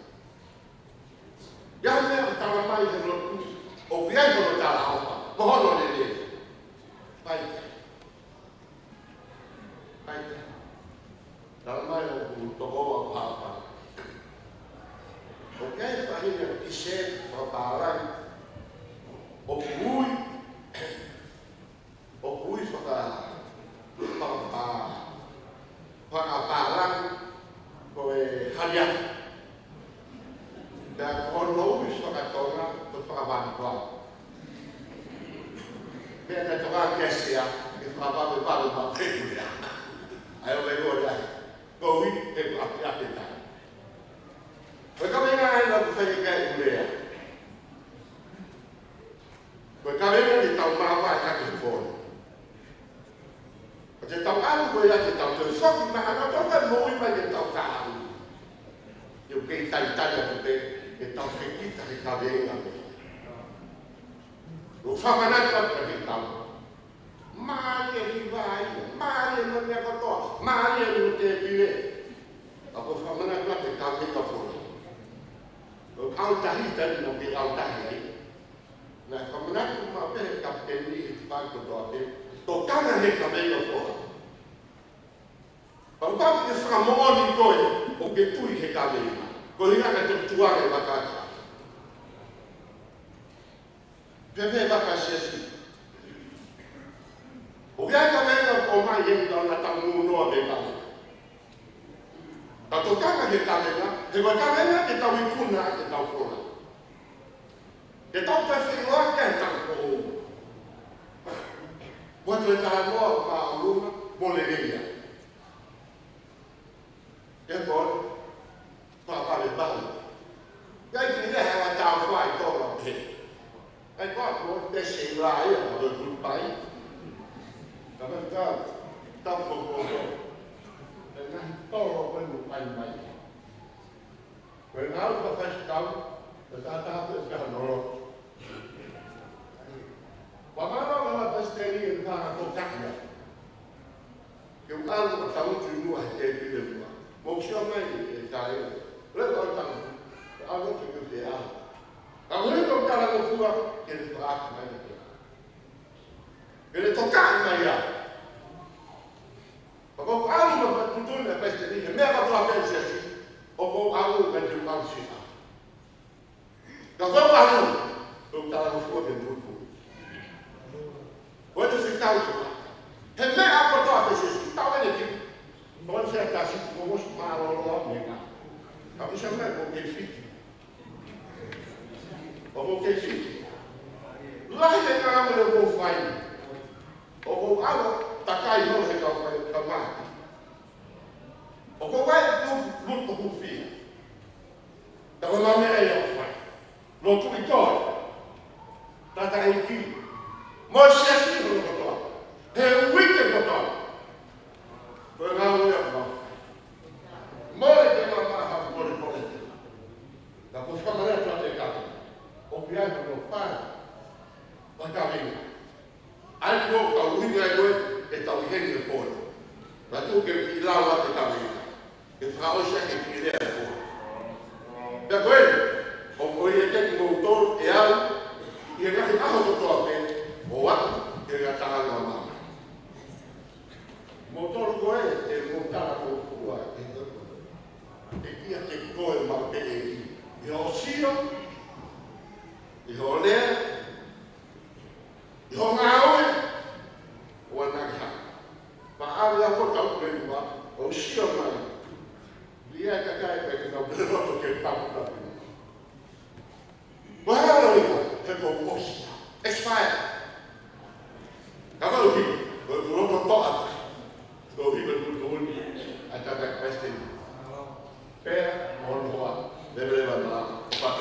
Ia mea tala mai he roku, o piai kono tala opa, mohono le le. Pai. Pai. Tala mai o ku tokoa o hapa. O piai whahina i se, o pārai, o kui whakaparang ko e haria. Nā kono uis whakatonga ko whakawānikoa. Mea nā toka kesia, ke whakapape paru mā kekurea. Ai o me kore ai. Ko hui e ku api api tā. Koe kamenga ai nā ku whake kai kurea. Koe kamenga ni tau māwai hake kore. Te tau alu koe a te tau te whaki ma ana tau kai moi mai te tau ka alu. Iu kei tai tai atu te tau whekita he ka venga me. Ro whakanaka ka te tau. Maari e hiwai, maari e mania katoa, maari e no te pire. Ako whakanaka te ka venga whora. Ro autahi tani no te autahi ai. Nā whakanaka ma pehe kapteni e te whakotoa te. Tō kanga he ka venga whora. Paupau te whakamooni koe o ke tui he ka venga. Ko hinga ka te tuare wakaka. Pepe waka siasi. O kia ka venga o mai he ka ona tamu noa me ka venga. Ka tō kanga he ka venga, he wa ka venga te tau ikuna te tau whora. Te tau te whenua ke tau whora. Watu e taha noa ma uruma, mo le reia. E kore, whakare bahu. Kai ki reha wa tau whai tōra te. E kore, mo te se rai a o tupai. Ka me tau whakoro. E nā tōra wenu pai mai. Koe ngāu whakashikau, Tata itu sekarang nolok. Bagaimana kalau pasteri yang tak kokaknya? Yang kalau tahu semua jadi semua. Maksudnya ini saya. Lepas itu, aku juga dia. Kalau itu kalau semua jadi kuat mana dia. Jadi kokak mana? Kalau aku betul betul pasteri, mereka tuh apa sih? Kalau aku kerja manusia. Kalau aku tahu semua betul. Quando si causa, e me ha portato a se stava lì, non si è casi come sparo l'omega. Ma mi sembra che figli. O che figli. Là che cavolo lo può fare. O algo takai non si può fare camati. O vai tutto con figli. Da una mera fare. Lo tu ritorni. Da dai chi. Moses itu betul, Wicked betul. Berlalu ya Allah. Mereka memaham politik. Dan pusat mereka terdekat. Obiang berdepan. Berkawin. Ando kau wingai doi, etau hengi pun. Batu ke ilawa berkawin. Kau usah ke pilih pun. Berkawin. Kau yang motor, yang ngasih tahu betul. Buat kegiatan lama. Motor gue, montar aku buat itu. Dia cekoi mampir. Yosio, Yole, Yongawe, Wanaga. Maaf ya kau tahu berdua. Yosio mana? Dia kakak kita berdoa ke tamu. Baru itu, terkopos, expired. Kalau belum bertoat, kalau betul-betul ada backpasting, mohon doa, lebar-lebar dalam cepat.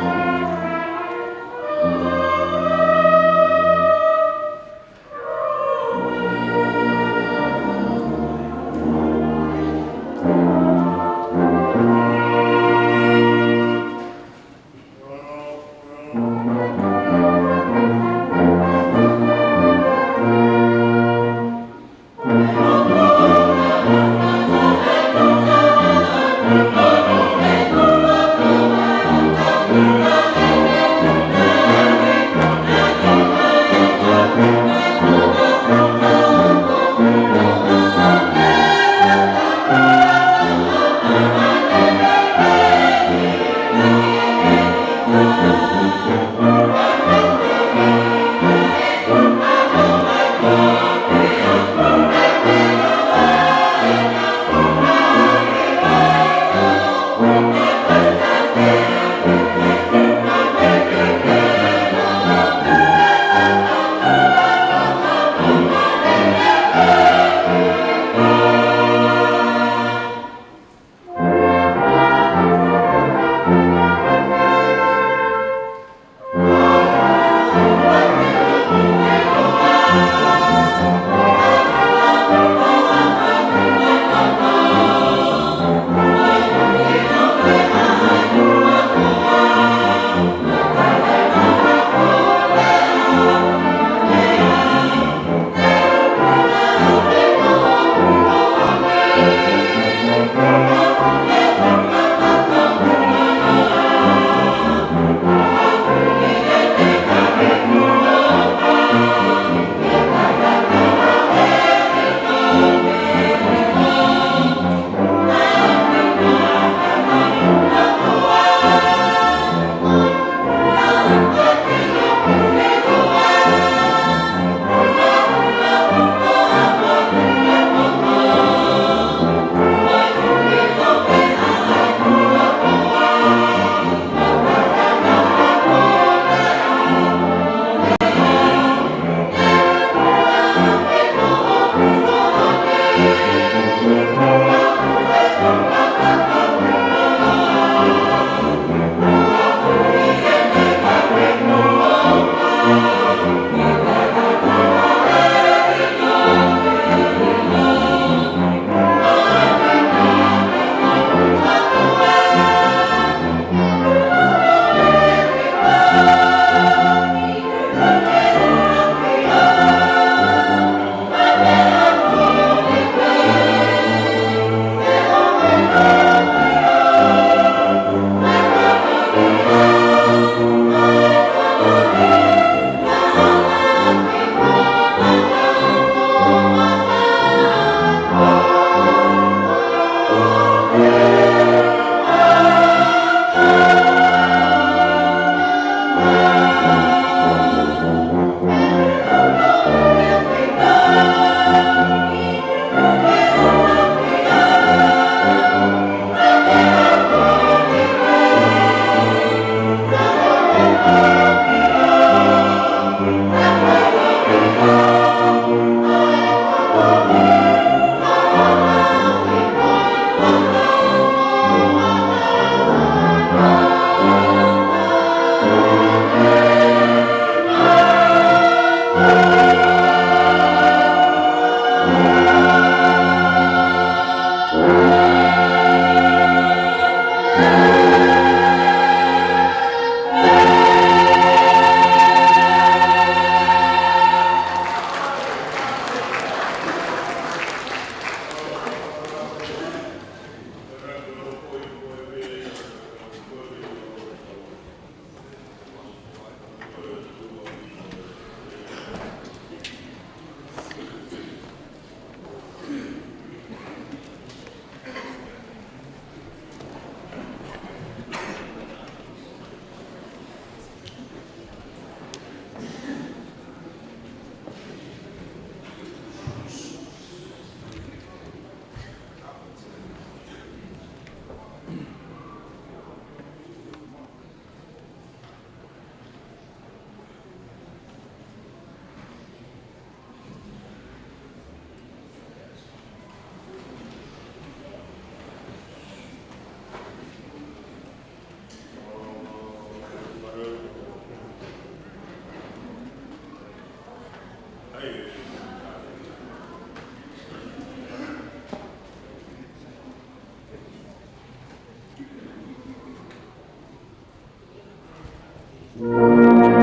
Amen. Mai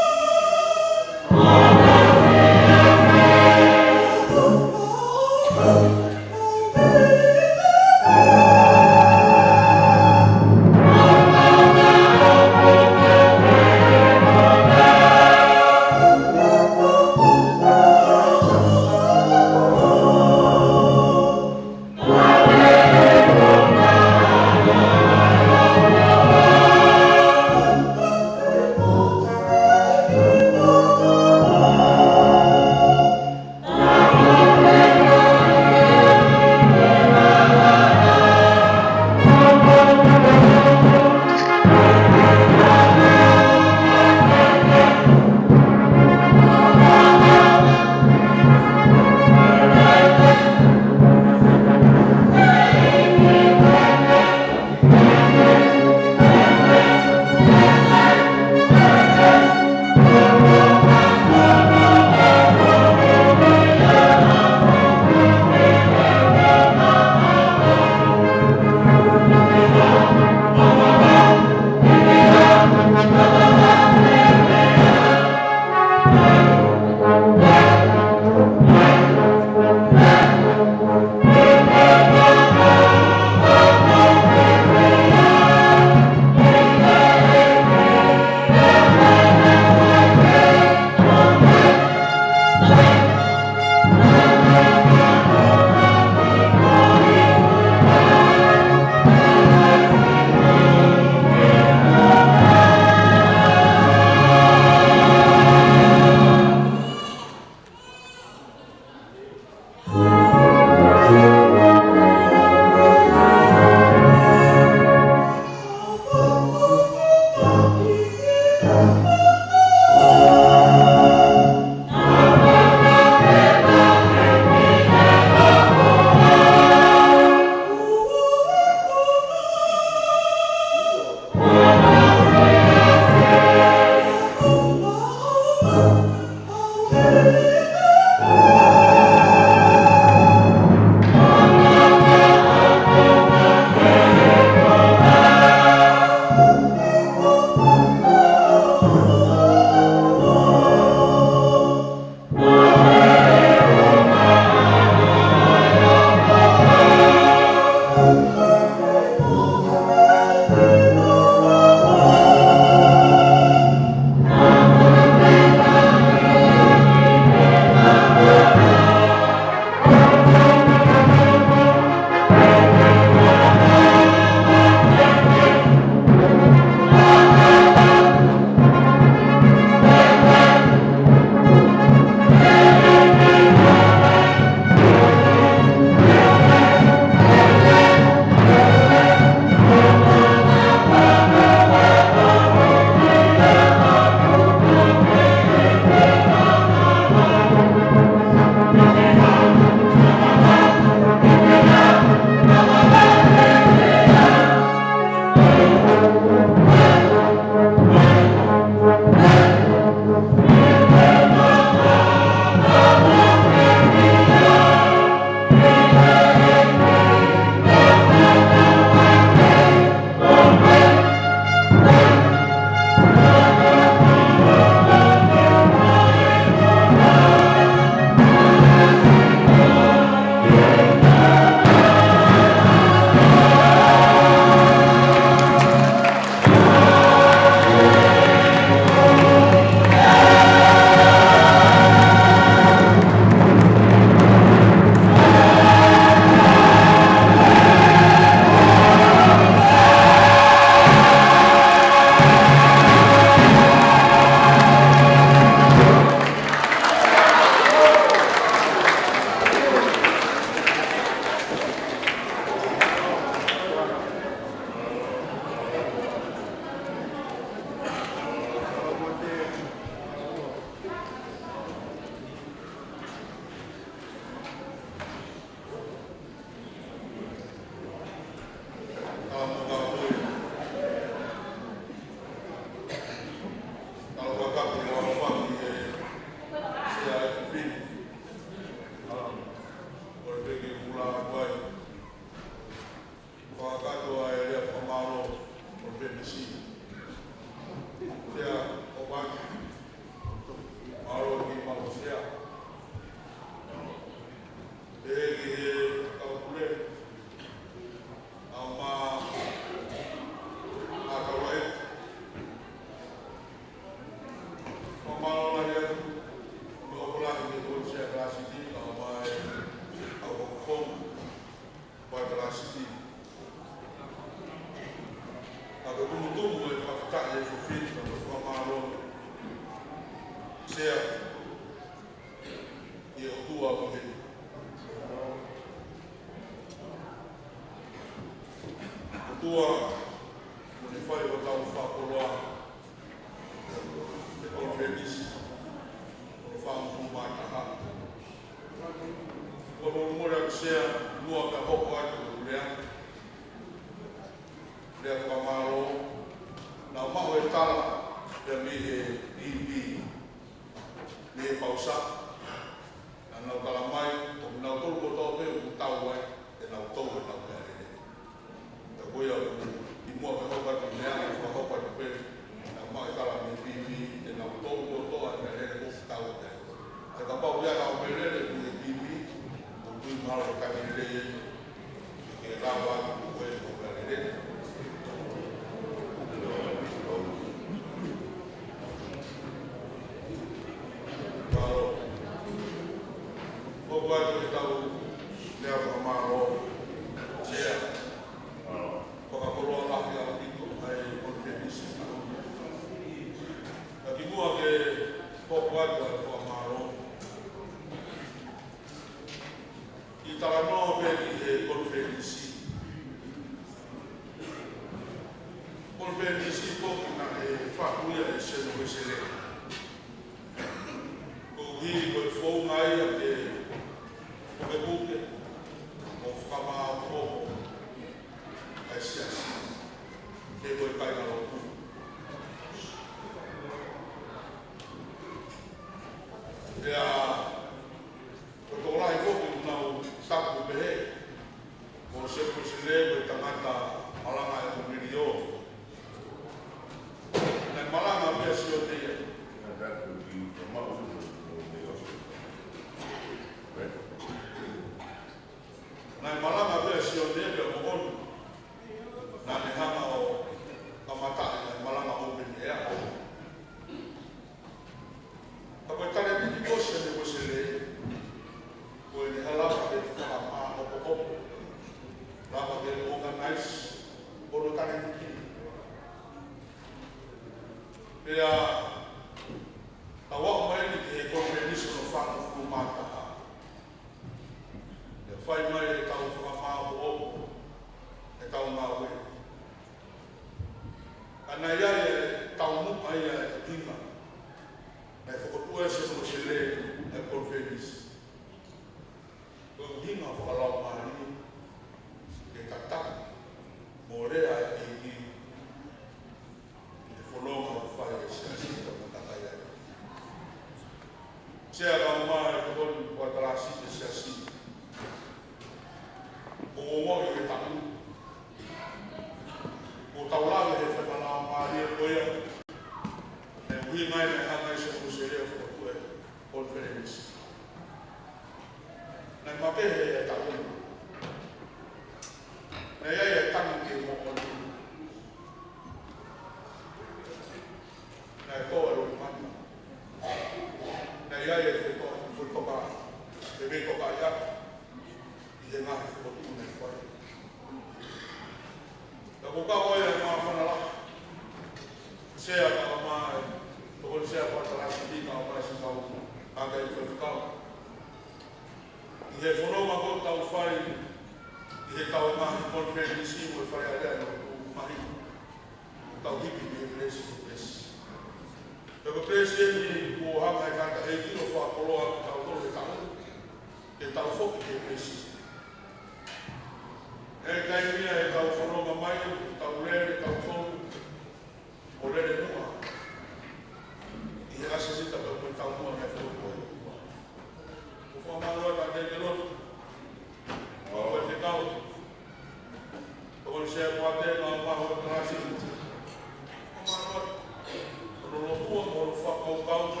kau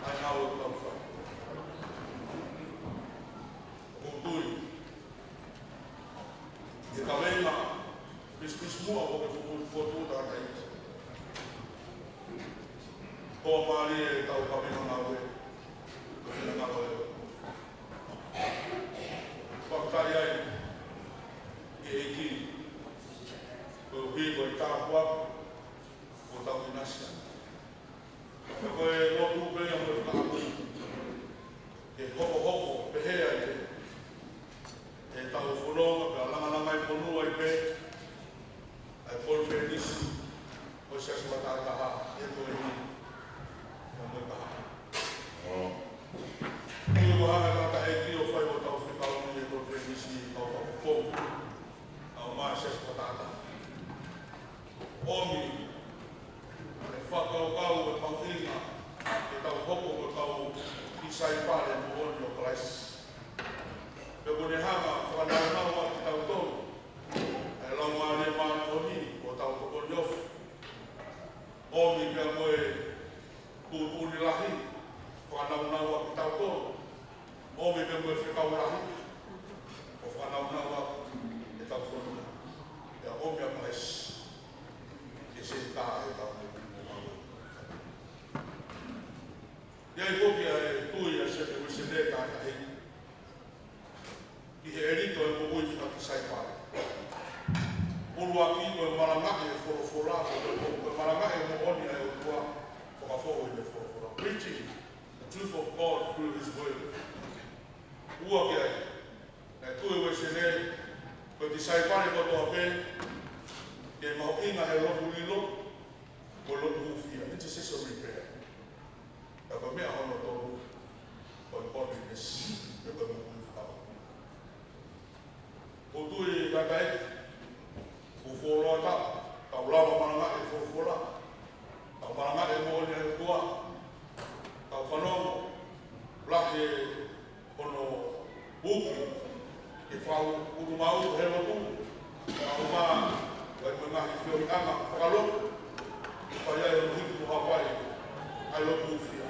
ai ngau tau fa mutui e kawena bis mua o ke fu ta kai ko mari e tau kawena ngau e ko ngau e Pakari ai ke eki ko hui ko ta kwa ko ta inasia ko e mo tu pe ya mo ta ko ke ho pe he ai e ta o fulo ka langa mai ponu ai pe ai por feliz o se as mata ta ha e ko ni mo ta oh ko ha ta e ki o fai o ta o fica o ni ko feliz ni ko ko au mai se as mata ta omi e whakaukau e pauhina e tau hoko e tau isai pare mo oni o Krais. Pe kone hanga whanau a ki tau tonu e lau maare maare oni o tau tokoni ofu. Omi pia moe tūtūni lahi whanau a ki tau tonu. Omi pia moe whikau lahi o whanau a ki tau tonu. Pia omi a Krais. Se está e aí porque tu ia ser o excelente aí e ele então é muito forte sai para o luaki o maranga e fora o maranga e o oni é o tua para fora e fora preaching the truth of God through His word o que é tu o excelente quando sai para o tua bem e mau inga he lotu lilo o lotu ufia intercessory prayer e pa mea hono tōru o godliness e pa mea ufia o tui kakai o wholoa ta tau lawa maranga e wholoa tau maranga e moone e tua tau whanongo lahe hono uki e whau urumau he lotu tau maa Vai mengahi fiori ama whakaloko Pai ai o hiku mo Hawaii ai loku ufia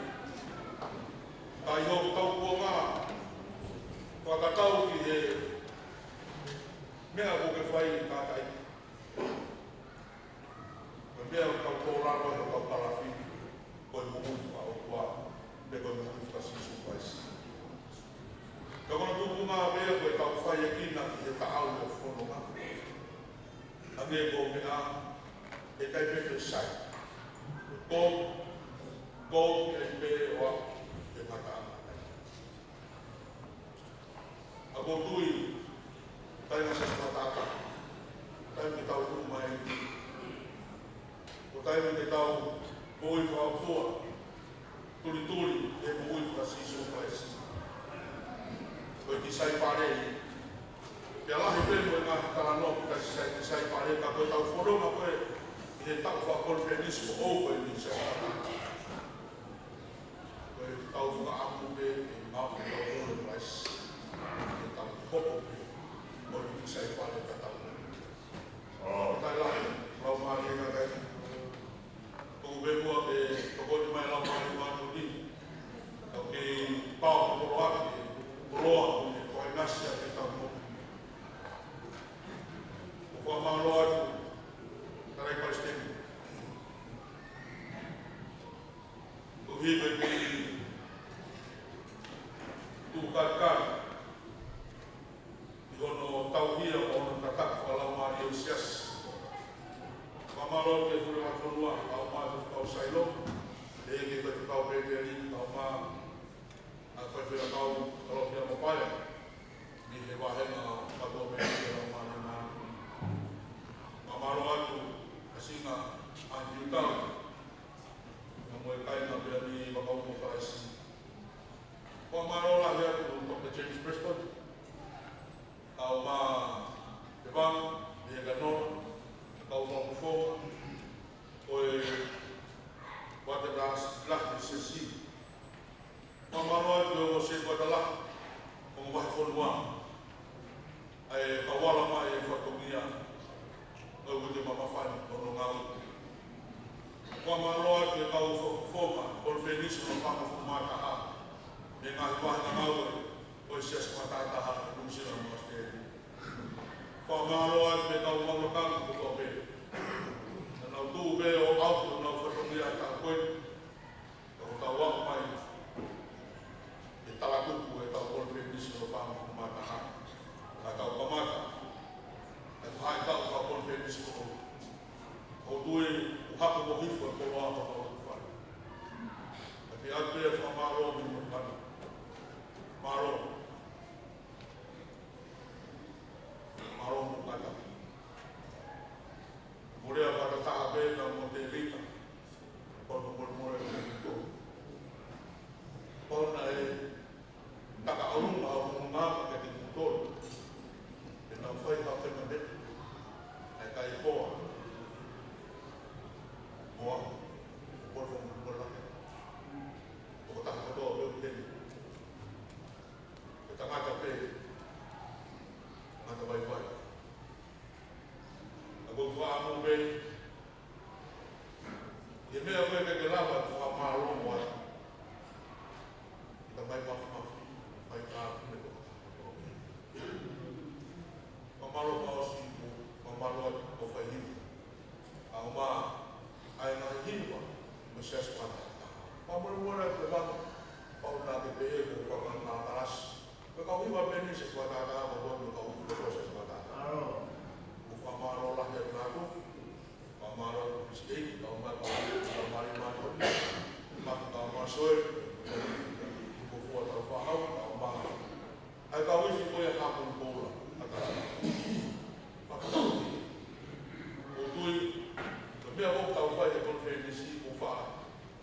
Kai hoku tau kua ngā Whakatau ki he Mea ko ke whai i tātai Mea o tau kōraro e o tau parafi Koi muhufa o kua Me koi muhufa sisu paisi Ka kona tuku ngā mea koe tau whai e kina ki he ta au o whono ngā Ane ko mea e kai pepe sai. Ko e pe oa e mata ana. A ko tui tai na sas matata. Tai me tau tu mai. O tai me tau moi wha toa. Turi e moi wha siso paesi. Ko ki sai pare Pia lahi pēmo e ngā hitara no ki sai pare ka koe tau whoronga koe i he tau whakonferenismo o koe ni sai pare. Koe tau whaka amu pe e ngāpu tau horo prais. E tau hopo pe o ni sai pare ka tau. Tai lahi, lau maari e ngā kai. Koe bemua pe tokoni mai lau maari mātu ni. Tau ke pāo toro aki, toroa kone koe nasia pe tau mo. For my Lord, that I question to he will be to Kakar. You know, Tauhia on the Katak for Lamari Osias. My Lord, if you want to know how much of Silo, they give it to Tau Baby, Tau Ma, and for the Tau, Tau Mopaya. Ni he wahena, Tau Baby, Maro atu, asinga, anti utang. Yang mulai kain na pia ni bakau mo kaisi. Kung maro lah dia tu untuk the James Preston. Kau ma, ibang, dia ganon, kau mau kufo, koi, wate das lah disesi. Kung maro atu, si wate lah, kung bahfon wang, ay kawala ma ay fatumia. O te mama whai, o no ngau. Kua maroa te kau whoka, o Felicio no whanga whumata ha. Me ngā wahanga maua o i sias matataha e kumisina o Masteri. Whamaroa me kau mamakanga ko kau pere. Na nau tū be o auto nau whatongia a tā koe. Ka o tau waka mai. E tala kupu e tau Paul Felicio no whanga whumata ha. Ka tau kamata. E whae tau ka Paul Felicio ko. O tue uhaka mo hifu e kolo apa kau whare. Ka te ate e whamaroa mi mo pana. Maro. Maro mo kata. Morea whaka taha pēna mo te rita. Kono mo e ko. Kona e taka aunga o mo ngāma ke te kutoro. E nau whai hau whenga netu. E kai koa. Moa. Kono mo lake. O taka katoa pēu teni. E tangata pē. Ngata vai vai. A ko wha amu pē. E mea koe ke lawa e wha maro mo ai. I ka mai mafu mafu. Mai kā me ko. Ka maro ka osi mo. Ka maro o whai himu. A o maa. Ai ngā himu. Me sias pata. Ka maro mora e te waka. Pau nā te pe e ko kwa ngā tarasi. Ka kau hiwa pēni se whatata ko tonu ka uku ko se whatata. Ko whamaro lahi e nāku. Whamaro Kristeiki, ka umai ka mari mātou. Maki ka umai soe. Ko fua tau whahau, ka umai. Ai ka wifi koe a kāpun kōra. Maka tau ki. Ko tui, ka mea wok tau whai e konferenisi ko wha.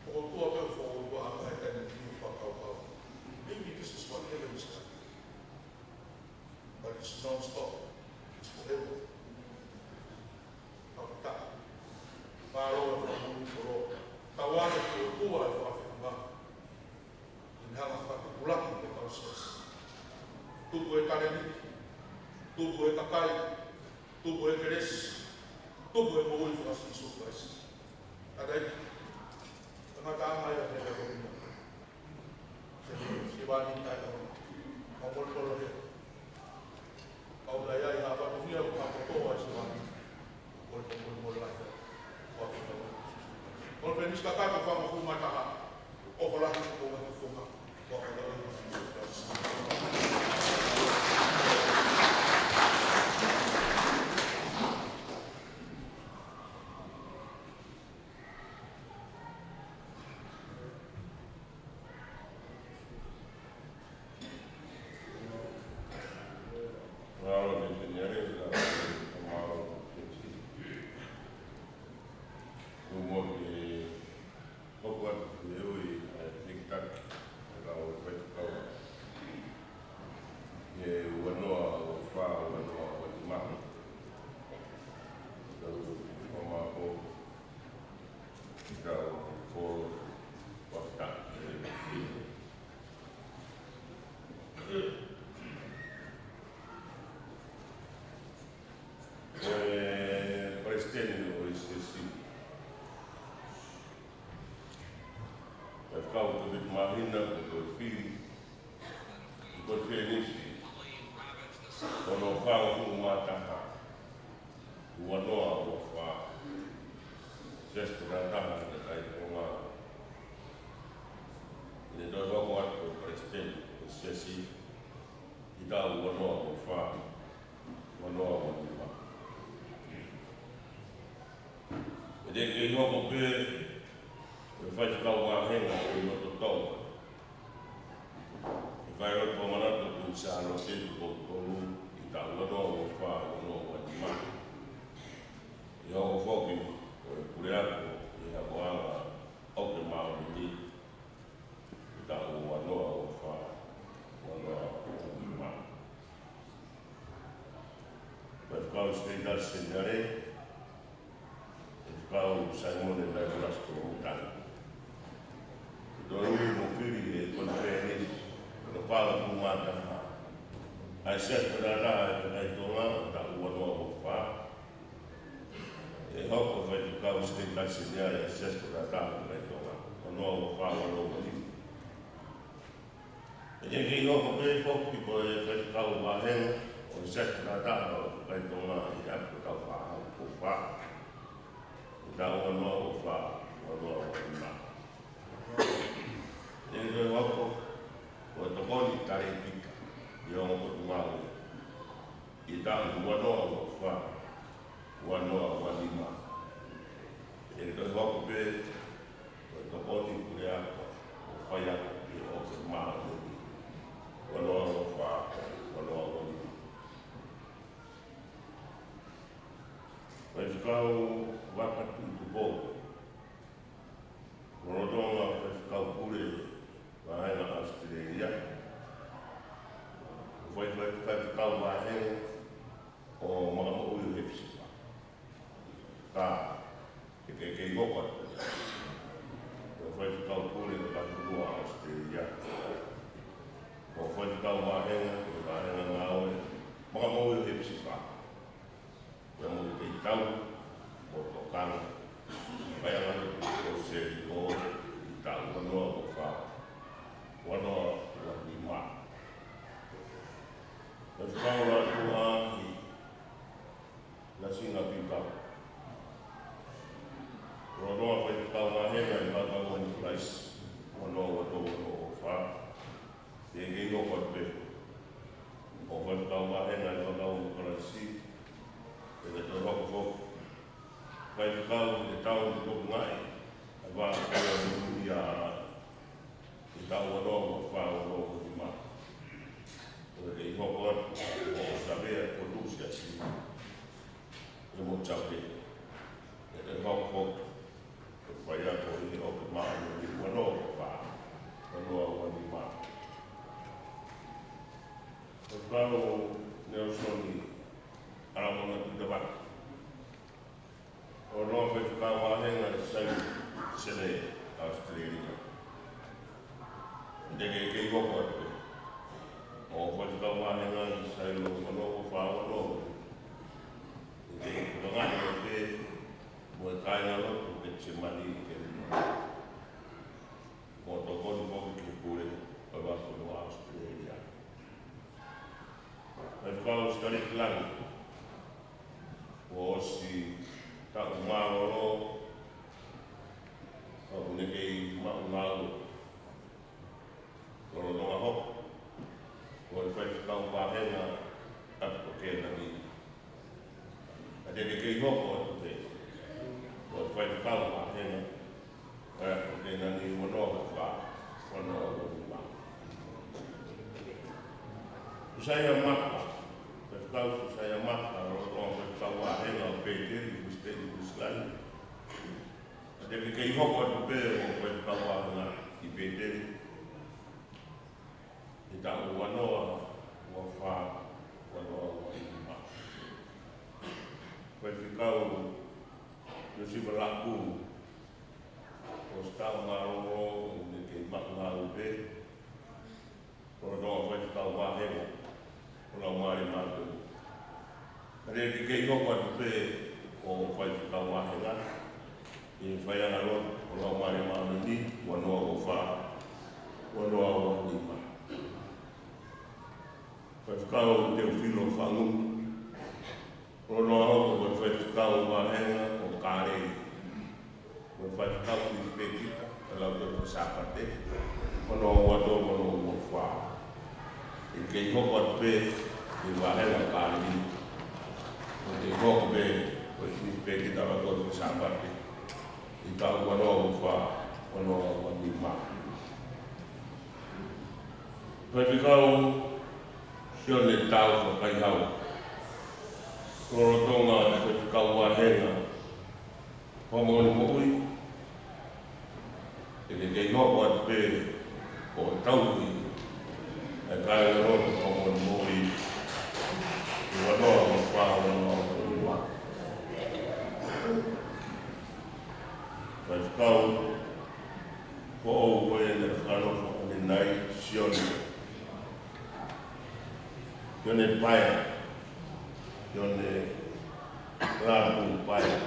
Ko tua pēu whau ua anga e tēne tiu whakau. Maybe this is what heaven is like. But it's non-stop. It's forever. Ka Paro e whakau. Tawana ki o tua e whawhiunga. Inhanga whakapulaki me tau sias. Tupu e kareni. Tupu e takai. Tupu e keres. Tupu e mōi whasi sukais. Adai. Tangata amai a te reo. Si wani tai o. Au moro he. Au lai ai ha watu mia o kapotoa si wani. Moro lai. Kol penis kakako whama whumataha. O whalahi ko matu whunga. Signore, Paolo Simone da Brasco Montano. Dove non figli con treni, lo parla con Mata. Hai sempre da là e hai donato da un nuovo fa. E dopo fai il caos che la signora è sempre da là e hai donato. Un nuovo fa, un nuovo E ke ino ko pe foki ko e whai kau mahenga o i sete nā tāna o kai tonga i atu kau whahau ko wha. I tā ua noa o wha, o noa o ina. E koe wako, o e tokoni tare pika, i ongo ko tungau. I tā ua noa o wha, ua noa o lima. E koe wako pe, o e tokoni kure ako, o whai ako i o ke maa nui. Wanoa o wha, wanoa o lima. Pai whakau wakatu tu pō. Morotonga pai whakau pure wahenga Australia. Pai whakau wahenga o mga ui hepsipa. Ka, ke kei hoka. Pai whakau pure wahenga Australia. O whai kau wahenga, o wahenga ngāoe, mga mōi hepsi wha. Ia mōi kei tau, o tokana, pai angana o seri o i tau wanoa o wha, wanoa o lima. E whakau rātu āhi, na singa pipau. Ronoa whai kau wahenga i whakau o ni place, wanoa o wha. E kei o pe. O whai tau mahenga i whakau o Karasi. E te tau hoko foko. Whai whakau i te tau i toku ngai. A wā kaya nui a i tau anoa o whao o o ti mā. O te i hoko atu o sabea o lusi ati. E mo chape. E te hoko foko. O whai ako i o te mā i wanoa o whao. Wanoa o ni mā. O whao Nelson i aramona ki te waka. O roa whai whakau wahenga i sau sene Australia. Te kei hoko atu. O whai whakau wahenga i sau wanoa o whao anoa. Te whangani o te mo e kainga lotu ke te mani i ke rima. Mo to koni moki ke kure o wako no Australia. Ai whao stari kilangi. O si tau māroro. O une kei mau ngāu. Koro noa hoko. O i whai whakau wahenga atu kēna ni. A te kei hoko atu te. O i whai whakau wahenga atu kēna ni wanoa wha. Wanoa wha. Usai a mapa. Whakau sai a mapa. O whakau wahenga o Peiteri. Usperi Uslani. A te kei hoko atu pēr o whakau wahenga i Peiteri. I tau wanoa ua wha. Wanoa ua ima. Whakau Nusipa Laku. O stau ngaro ne kei maka ngaro pē. O noa whakau wahenga. O lau maari mātu. Re ki kei hoko atu pē o whai whakau wahenga. I whai ana ron o lau maari mātu ni. Wanoa o wha. Wanoa o lima. Whai whakau te whilo whangu. O noa hoko o whai whakau wahenga o kārei. O whai whakau ni pēkita. O lau te whasapate. Wanoa o ato wanoa o wha. I kei hoko atu pē i wahenga kārei. O te hoko pē o i pēkita wato o whasapate. I tau wanoa o wha. Wanoa o lima. Whai whakau sio le tau whakaihau. Korotonga e whakau wahenga. Homoni moui. E te kei hoko atu pē o tauhi. E kai roto homoni moui. I wanoa o wha wanoa o lima. Whai whakau ko o koe le whanofo o ni nai sioni. Yone paia. Yone rapu paia.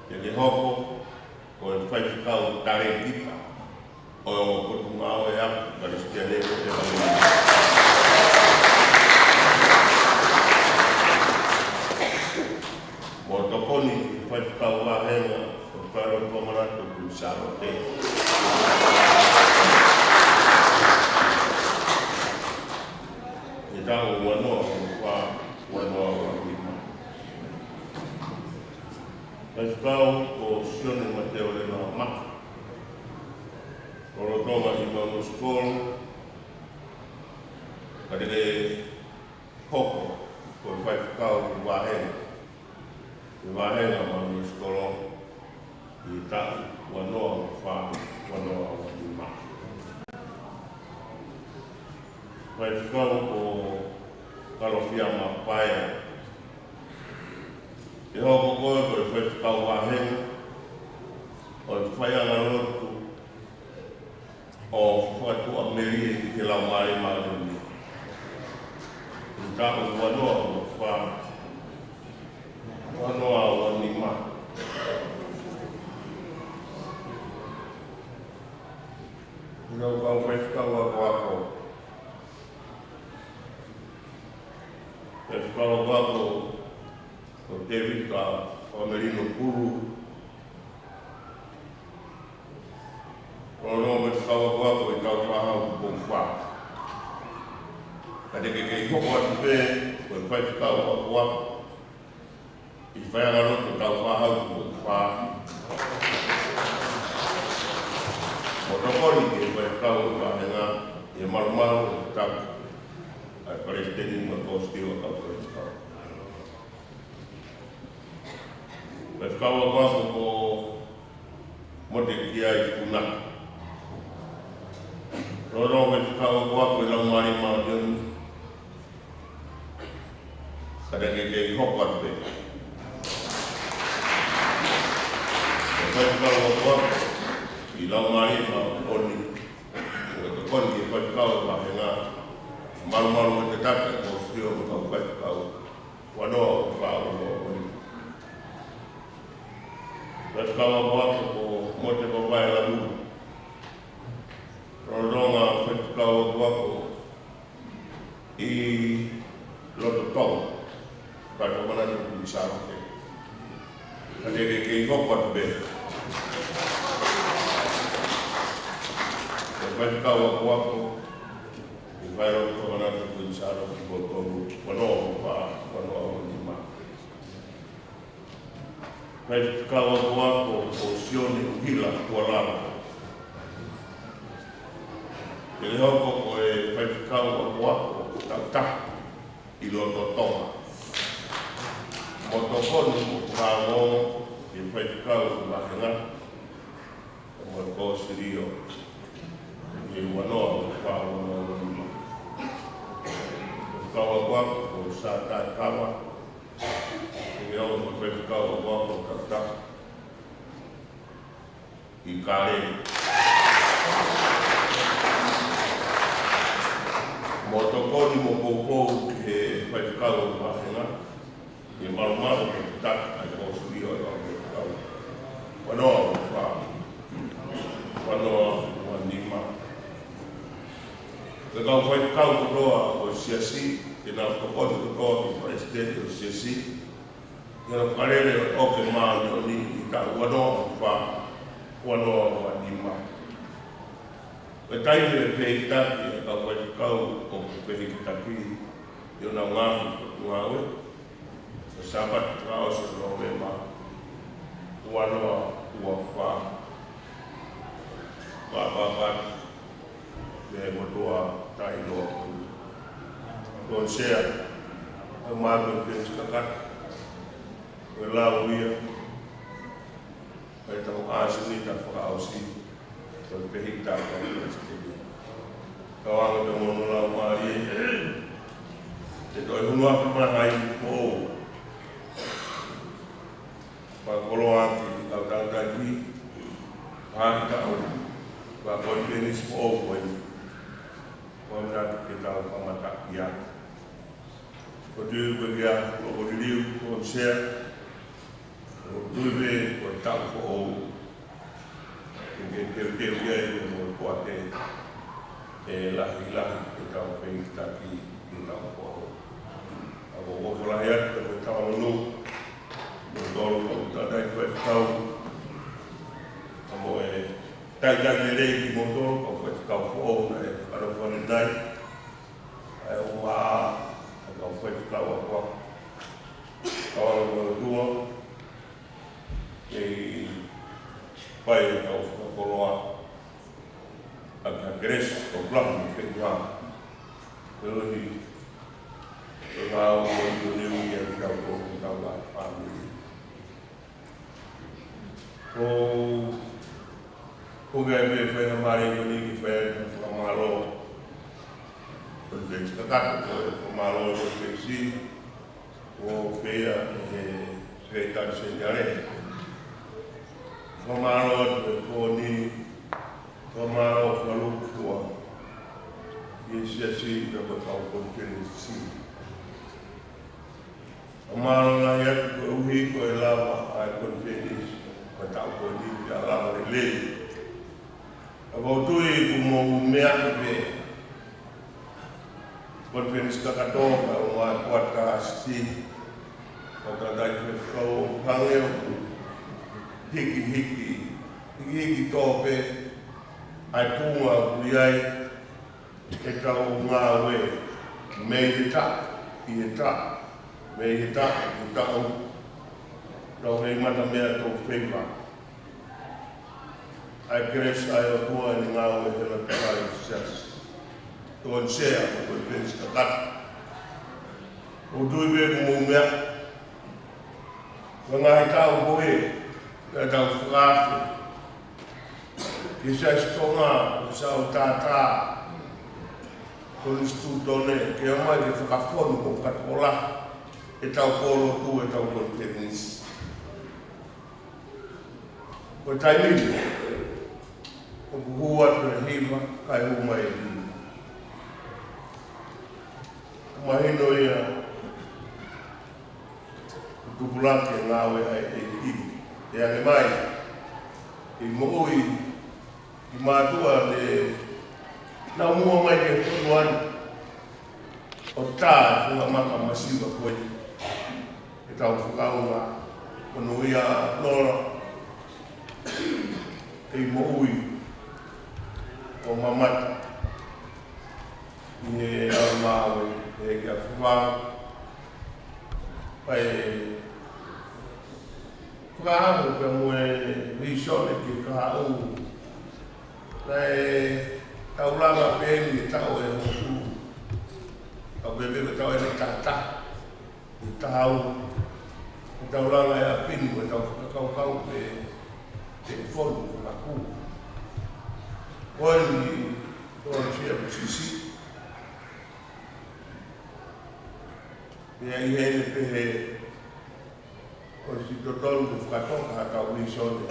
Te ke hoko o e whaikau tare kita o kutungao e aku Kristiane o te hauri. Mo tokoni whaikau wahenga o karo komanatu ku saro te. E tango wanoa kwa wanoa wakima. Whaikau o sione mateo le noa maka. Oro toma i mamu skolo, kadere hoko ko whaikau i wahenga. I wahenga mamu skolo i taku wanoa wha wanoa wakima. Whaikau o kalofia mapaya. I hoko koe ko i whaikau wahenga, o i whaianga rotu o whatu a meri ki lau mare maruni. I tāku wanoa o wha wanoa o nima. Nau kau whaikau a wako. Whaikau a wako o te wika o merino puru. Ono me kawa ko i kau paha o bong wha. Kade ke hoko atu pe, ko i whai kau a kua. I whaianga roto kau paha o bong wha. Mo tokoni ke whai kau o wahenga, e marumaru o taku. Ai Palestini ma kosti o kau whai kau. Whai kau a kua ko mo te kia i punaka. Roro me kau ko lau mari maudun. Kada ke hokot be. Ko kau ko i lau mari maudun. Ko kon ki ko kau ba nga mal te tak ko sio ko kau. Wano ba o ni. Kau ko mo te ba la lu. Ronga whaikau wako i loto tau. Kata mana tu bisa roke. Kata ke hoko atu be. Whaikau wako i whairo ko mana tu bisa roke ko toru. Wano o nima. Whaikau wako o sione uhila kualama. E hoko ko e whaikau a wako tautaka i loto tonga. Mo tokoni mo whango i whaikau wahenga. Mo ko sirio i wanoa o whango o lima. Whaikau a wako o sa taikawa. I hoko mo whaikau a wako tautaka i kāre. Mo tokoni mo koukou ke whaikau o wahenga. I marumaru ke tak ai ko surio o whaikau. Wanoa o wha. Wanoa o nima. Ke kau whaikau kuroa o siasi. Ke nā tokoni kuroa o presidente o siasi. Ke nā karere o ke maani o ni i ka wanoa o wha. Wanoa o nima. Ke taime e peitaki e kau whaikau o pehikitaki i o nā ngāhi o ngāwe. O sabat rao se novema wanoa ua wha. Wapapat me motoa tai noa kuru. Don sea o mātu pēns kakat. O lau ia. E tau āsini ta whakaosi. O pehikitaki o presidente. Kau anga te mono lau maari. Te toi hunua kamahai po. Pakolo aki kau tautaki. Haki kau. Pakoi penis po koi. Kau natu ke tau kamata ia. Ko tui begia o riliu ko sea. Ko tui be ko tau ko ou. Teu ia e mo poate lahi te tau pei taki i tau poho. Ako o whalahiat te mo tau anu, mo tolu ko tatai koe whakau. Amo tai rei ki mo tolu ko koe whakau poho na whanawhane nai. Ai o maa, kau koe whakau a koa. Kawala mo tua, kei pai kau whakakoloa a ka Gres o Blanc ke ngā Elohi e ngā o i o niu i a kau kōku kau ngā whānui. Ko gai me whainga mare i o ni ki whainga whakamaro o te kakata ko maro o te si o whea e whaitari se ngare. Whamaro te kōni, whamaro whaluku fua, i sia si ka kau kōkere si. Whamaro na iatu ko uhi ko e lawa ai kōkere si, ka tau kōni ki a lawa re lei. A kautui ku mō mea pe, kōkere si kakatoa ka o ngā kuata asti, ka kadai kwe whakau pangeo ku, hiki tōpe, ai pūnga kuri ai, e kau ngā we, mei he ta, i he ta, mei he ta, i tau, tau hei mata mea tō wheipa. Ai Gres ai o kua ni ngā we hela kai sias, tō an sea o koe pēnis ka kata. O tui me kumu mea, ka ngā he tau koe, ka tau whakāwhi. Ki sa istonga, ki sa o tātā, ko nistu tone, ki o mai ki whakawhonu ko katola, e tau kōro tu e tau kōro tenis. Ko taimini, ko kuhua tue hima, kai huma e hima. Mahino ia, tupulake ngāwe ai e hima. E ane mai, i mo'oi, i mātua le nā mua mai ke whanuan o tā whunga maka masiwa koe. E tau whakaunga, kono ia nora, e mo'oi o mamata. I e au māwe, e kia whakau, pai whakaamu ka mue rishone ki whakau. Nei taulanga pēni tau e hoku. Ka bebe tau e tata. I tau. I taulanga e a pini e tau whakakau pe te whonu whakaku. Koeni tōna sia pusisi. Ia i hene pehe o si totonu te whakatoka kau rishone.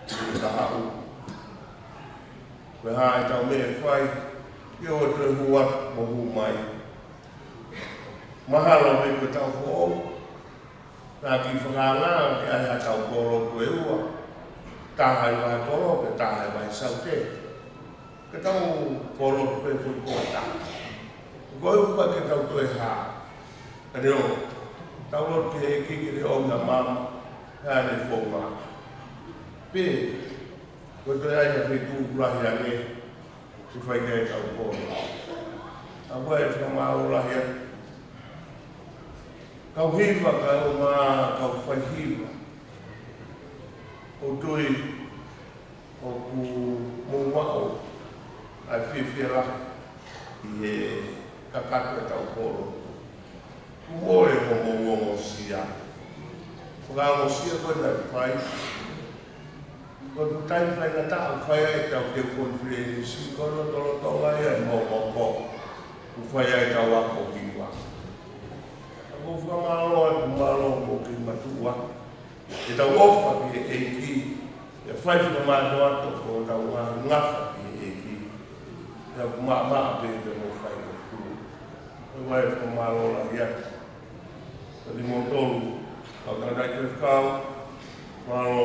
I tahau. Koe hae tau mea whai, i o te hua mo hu mai. Mahalo me koe tau ho'o, nā ki whakanga ke ai ha tau koro koe ua. Tāhai vai koro, ke tāhai vai saute. Ke tau koro koe koe koe tā. Koe upa ke tau toe hā. Ane o, tau lot ke he kiki re o ngā mama, hāne whonga. Pē, ko te ai ka whetu urahi ange, si whai kai tau kōro. A koe e whamā urahi ange. Kau hiwa ka o mā, kau whai hiwa. O tui, o ku mōwao, ai whiwhirahi, i e kakatu e tau kōro. Ku ore ko mōwongo sia. Whakāngo sia koe nai whai, ko tu tai whai na taha whai ai tau te konferensi, kono tolo tonga ia mō mōko, ku whai ai tau ako kiwa. Ako whamalo ai ku malo mō ki matua, e tau ofa ki e ki, e whai whamalo ato ko tau ngā ngafa ki e ki, e tau maa pe te mō whai ko ku. E wai whamalo la hiata. Tani mō tolu, kau tātai te whakau, malo,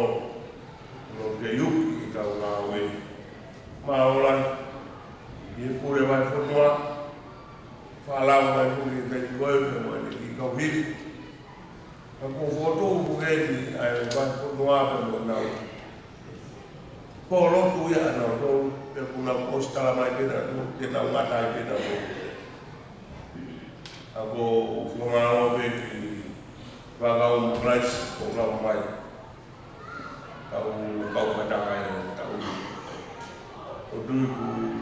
no ke yuki i tā maola i pure mai fonua falau mai pure te koe me mo ni ka vili ka ko foto bugeni ai vai fonua pe mo na polo tu ya na do pe kuna posta mai pe na tu te na ngata pe na ko ako fumaro pe ki vagau price ko la mai kau kata kau dulu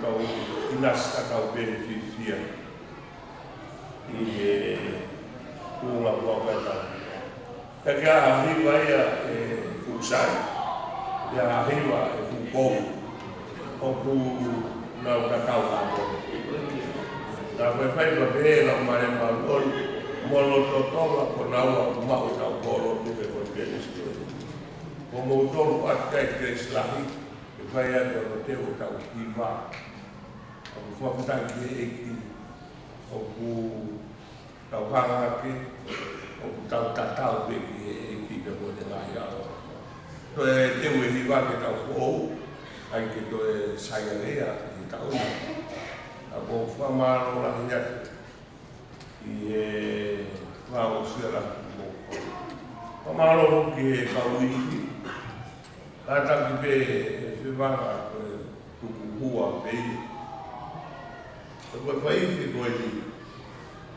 kau inas kau beneficia ini bunga buah kata kerja ahli bayar pusat ya ahli bayar hukum aku nak tahu apa tapi saya berbeza dengan malon molotov aku nak mau tahu bolot tu berbeza como todo até que eslahi vai a do teu tau kiva o fuata que aqui o tau hanga aqui o tau tatau que aqui que pode lá já to é teu riva que tau ou ai que to é saialea e tau a bo fama lá já e vamos ser lá Pamalo que kaui kata kipe fivanga kukuhua pei kwa hivi kweli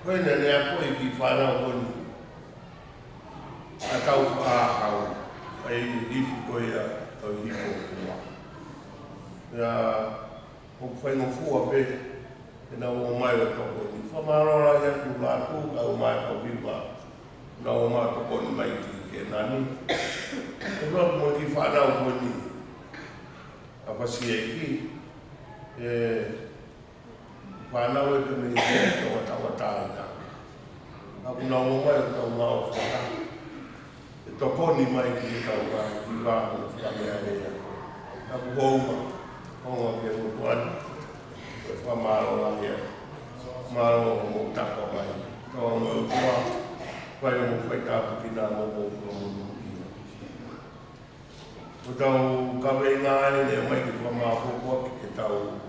kwenda ni hapo ikifana ngoni atau ahau ai hivi koya au hivi kwa ya kufanya fua pe na umayo kwa ni famaro ya kulatu au mai kwa na uma ko ni mai ke nani ko mo ki fa na ko ni apa sieki fa na we me ni ko ta na na uma ko ma o fa to ko ni mai ki ka wa ki va ko fa me ya na ko ma ke o tuan fa ma o la ya ma o mo ta ko mai to mo ko vai mo fai ka pina mo mo mo o tau ka venga le mai ki ma ko ko ki tau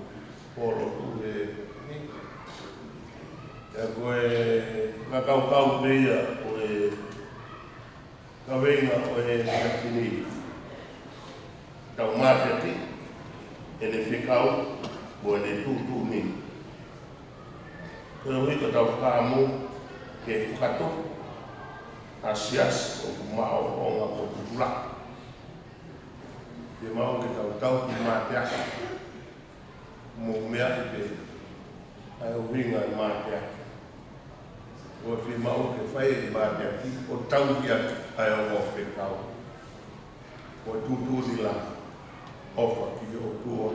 polo tu ya ko ka kau beia o ka venga o ka fini tau marketing ele ficau bo ele tu ni ko ito tau ka mo ke kato asias o mau o nga popular de mau que tau ki matea mo mea pe ai o vinga matea o fi mau que fai matea ki o tau ki ai o fe tau o tu di la ofa ki o tua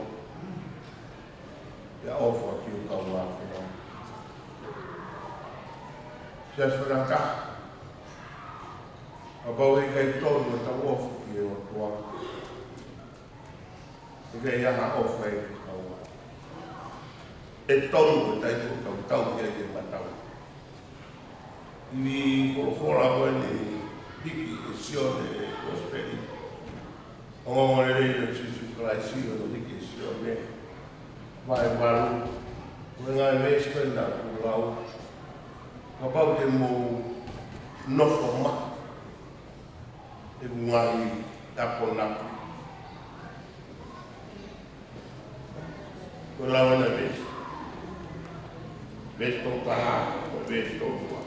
ya ofa ki o kau la fe no se asfranta Abau e kai tonu ta ofu ki e o tua. E kai aha ofu e ki kaua. E tonu e tai ko tau ki e ke matau. Ni fora koe ni hiki e sione e prosperi. O ngone rei o sisu klaisi o hiki e sione. Vai waru. Ue ngai mespenda ku lau. Abau te mo nofo maka. E ngai tako naku. Ko lawa na ves. Ves to kaha, o ves to tua.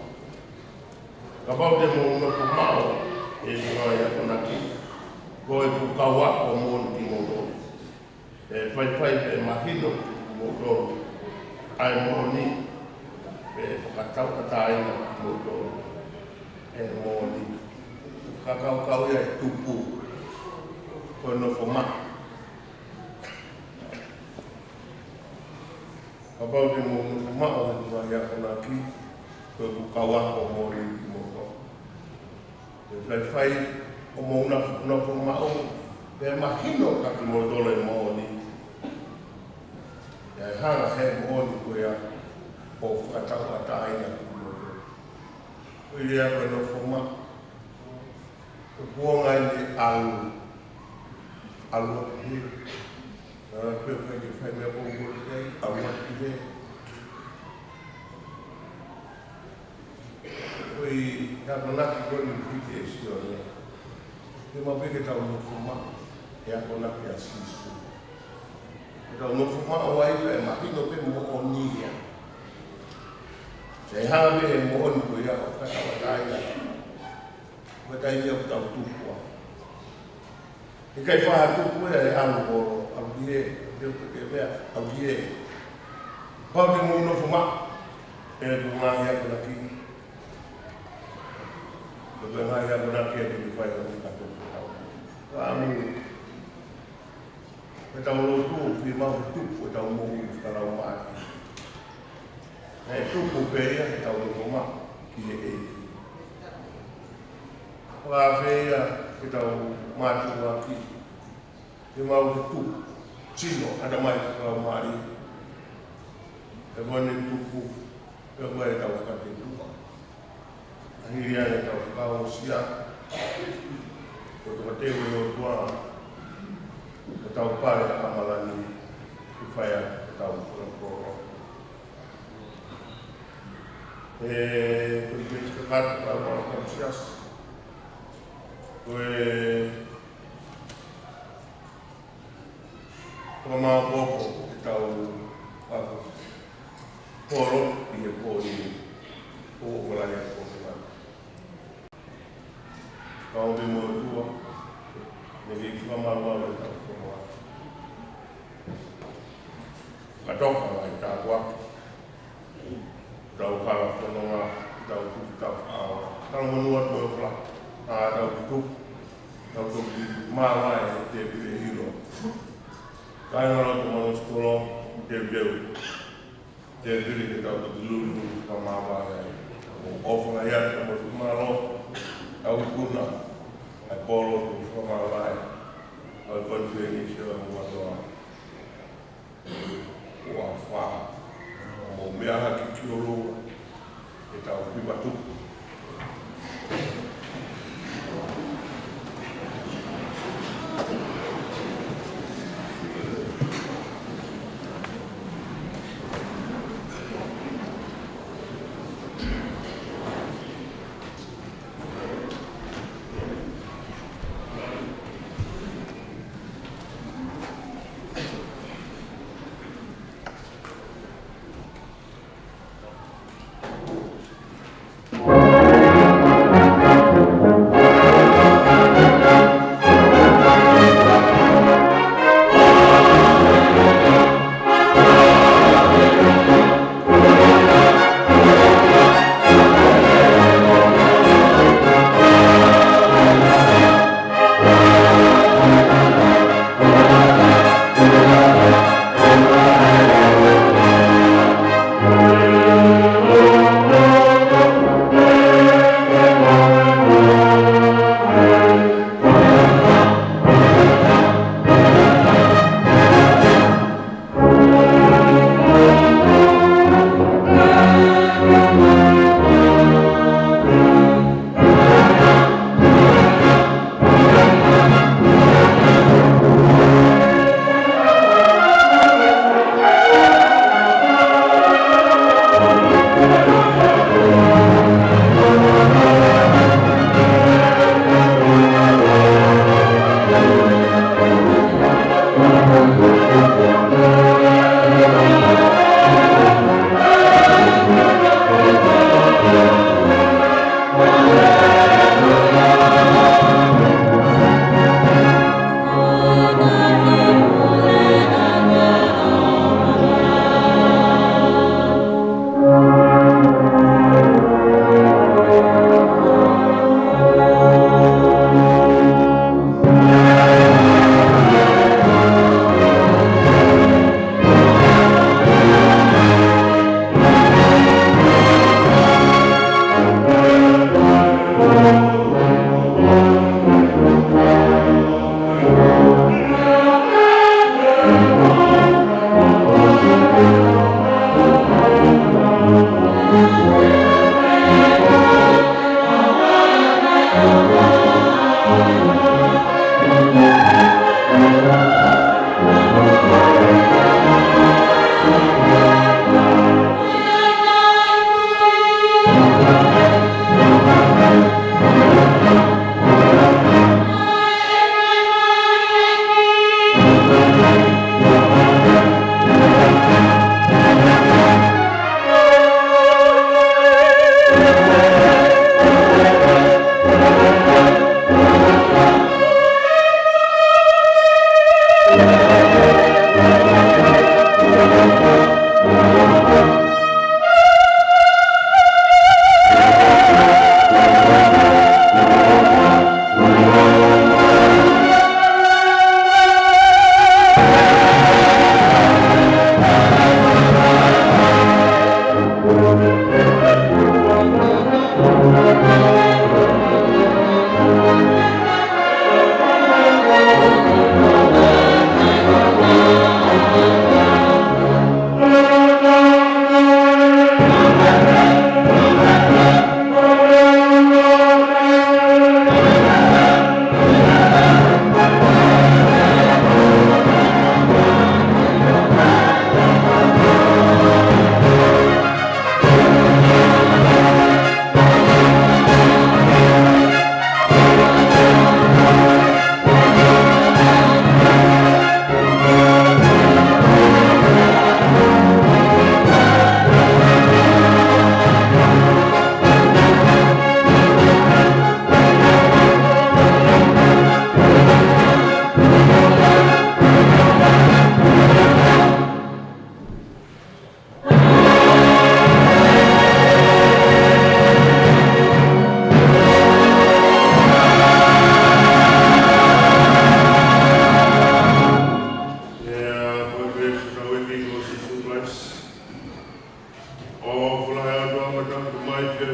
Kapau te mo no kumao, e ngai ako naki. Ko e pukawa o mon ki moto. E fai pe mahino ki moto. Ai moni. E whakatau kataina ki moto. E moni. Kakau ya tupu kono foma abau de mo foma o ya kona ki ko kawa ko mori mo ko fai o mo na foma o be mahino ka ki mo dole mo ni ya hanga he mo ni ko ya o fatau ataina ko ya kono foma buonga ni al ni pe pe fai mea kongol kei, au mati he. Oi, ka konaki koni pite e sio ne. Te mapeke tau no fuma, e a konaki a sisu. E tau no fuma o aipa e mahino pe mo o nia. Se hawe e mo oni ko ia o kata wataia. Wataia o tau tupua. E kai whaha tupua e alu koro, au kie, te mea, au kie. Pau te mo no fuma, e tu ngahi a konaki. Porque não há nada que ele faz no campo. Vamos, então o tu firma o tu, então o para o mar. É tu copeia, então o tomar que é ele. A veia, então o mar tu aqui. Firma o tu, chino, ada mais para o mar. É bom tu, eu vou então o campo. Akhirnya kita kau siap untuk bertemu dua atau pada amalan ini supaya tahu kalau pergi sekat kalau konsias mau bobo tahu apa korok dia boleh mulai kau bemo dua, jadi kita malu tak semua. Kadang kalau kita buat, tahu kalau penonga, tahu kalau menuat berapa, tahu itu, tahu malah dia beli hero. Kalau teman sekolah dia beli kita dulu sama apa, off ayat sama malu. Au kuna a polo to forma vai al conferenza moto o fa o mea ki kiolo e tau pibatu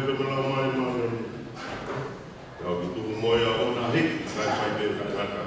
ke belau mai mai. Tau tu moya ona hik sai sai ke kata.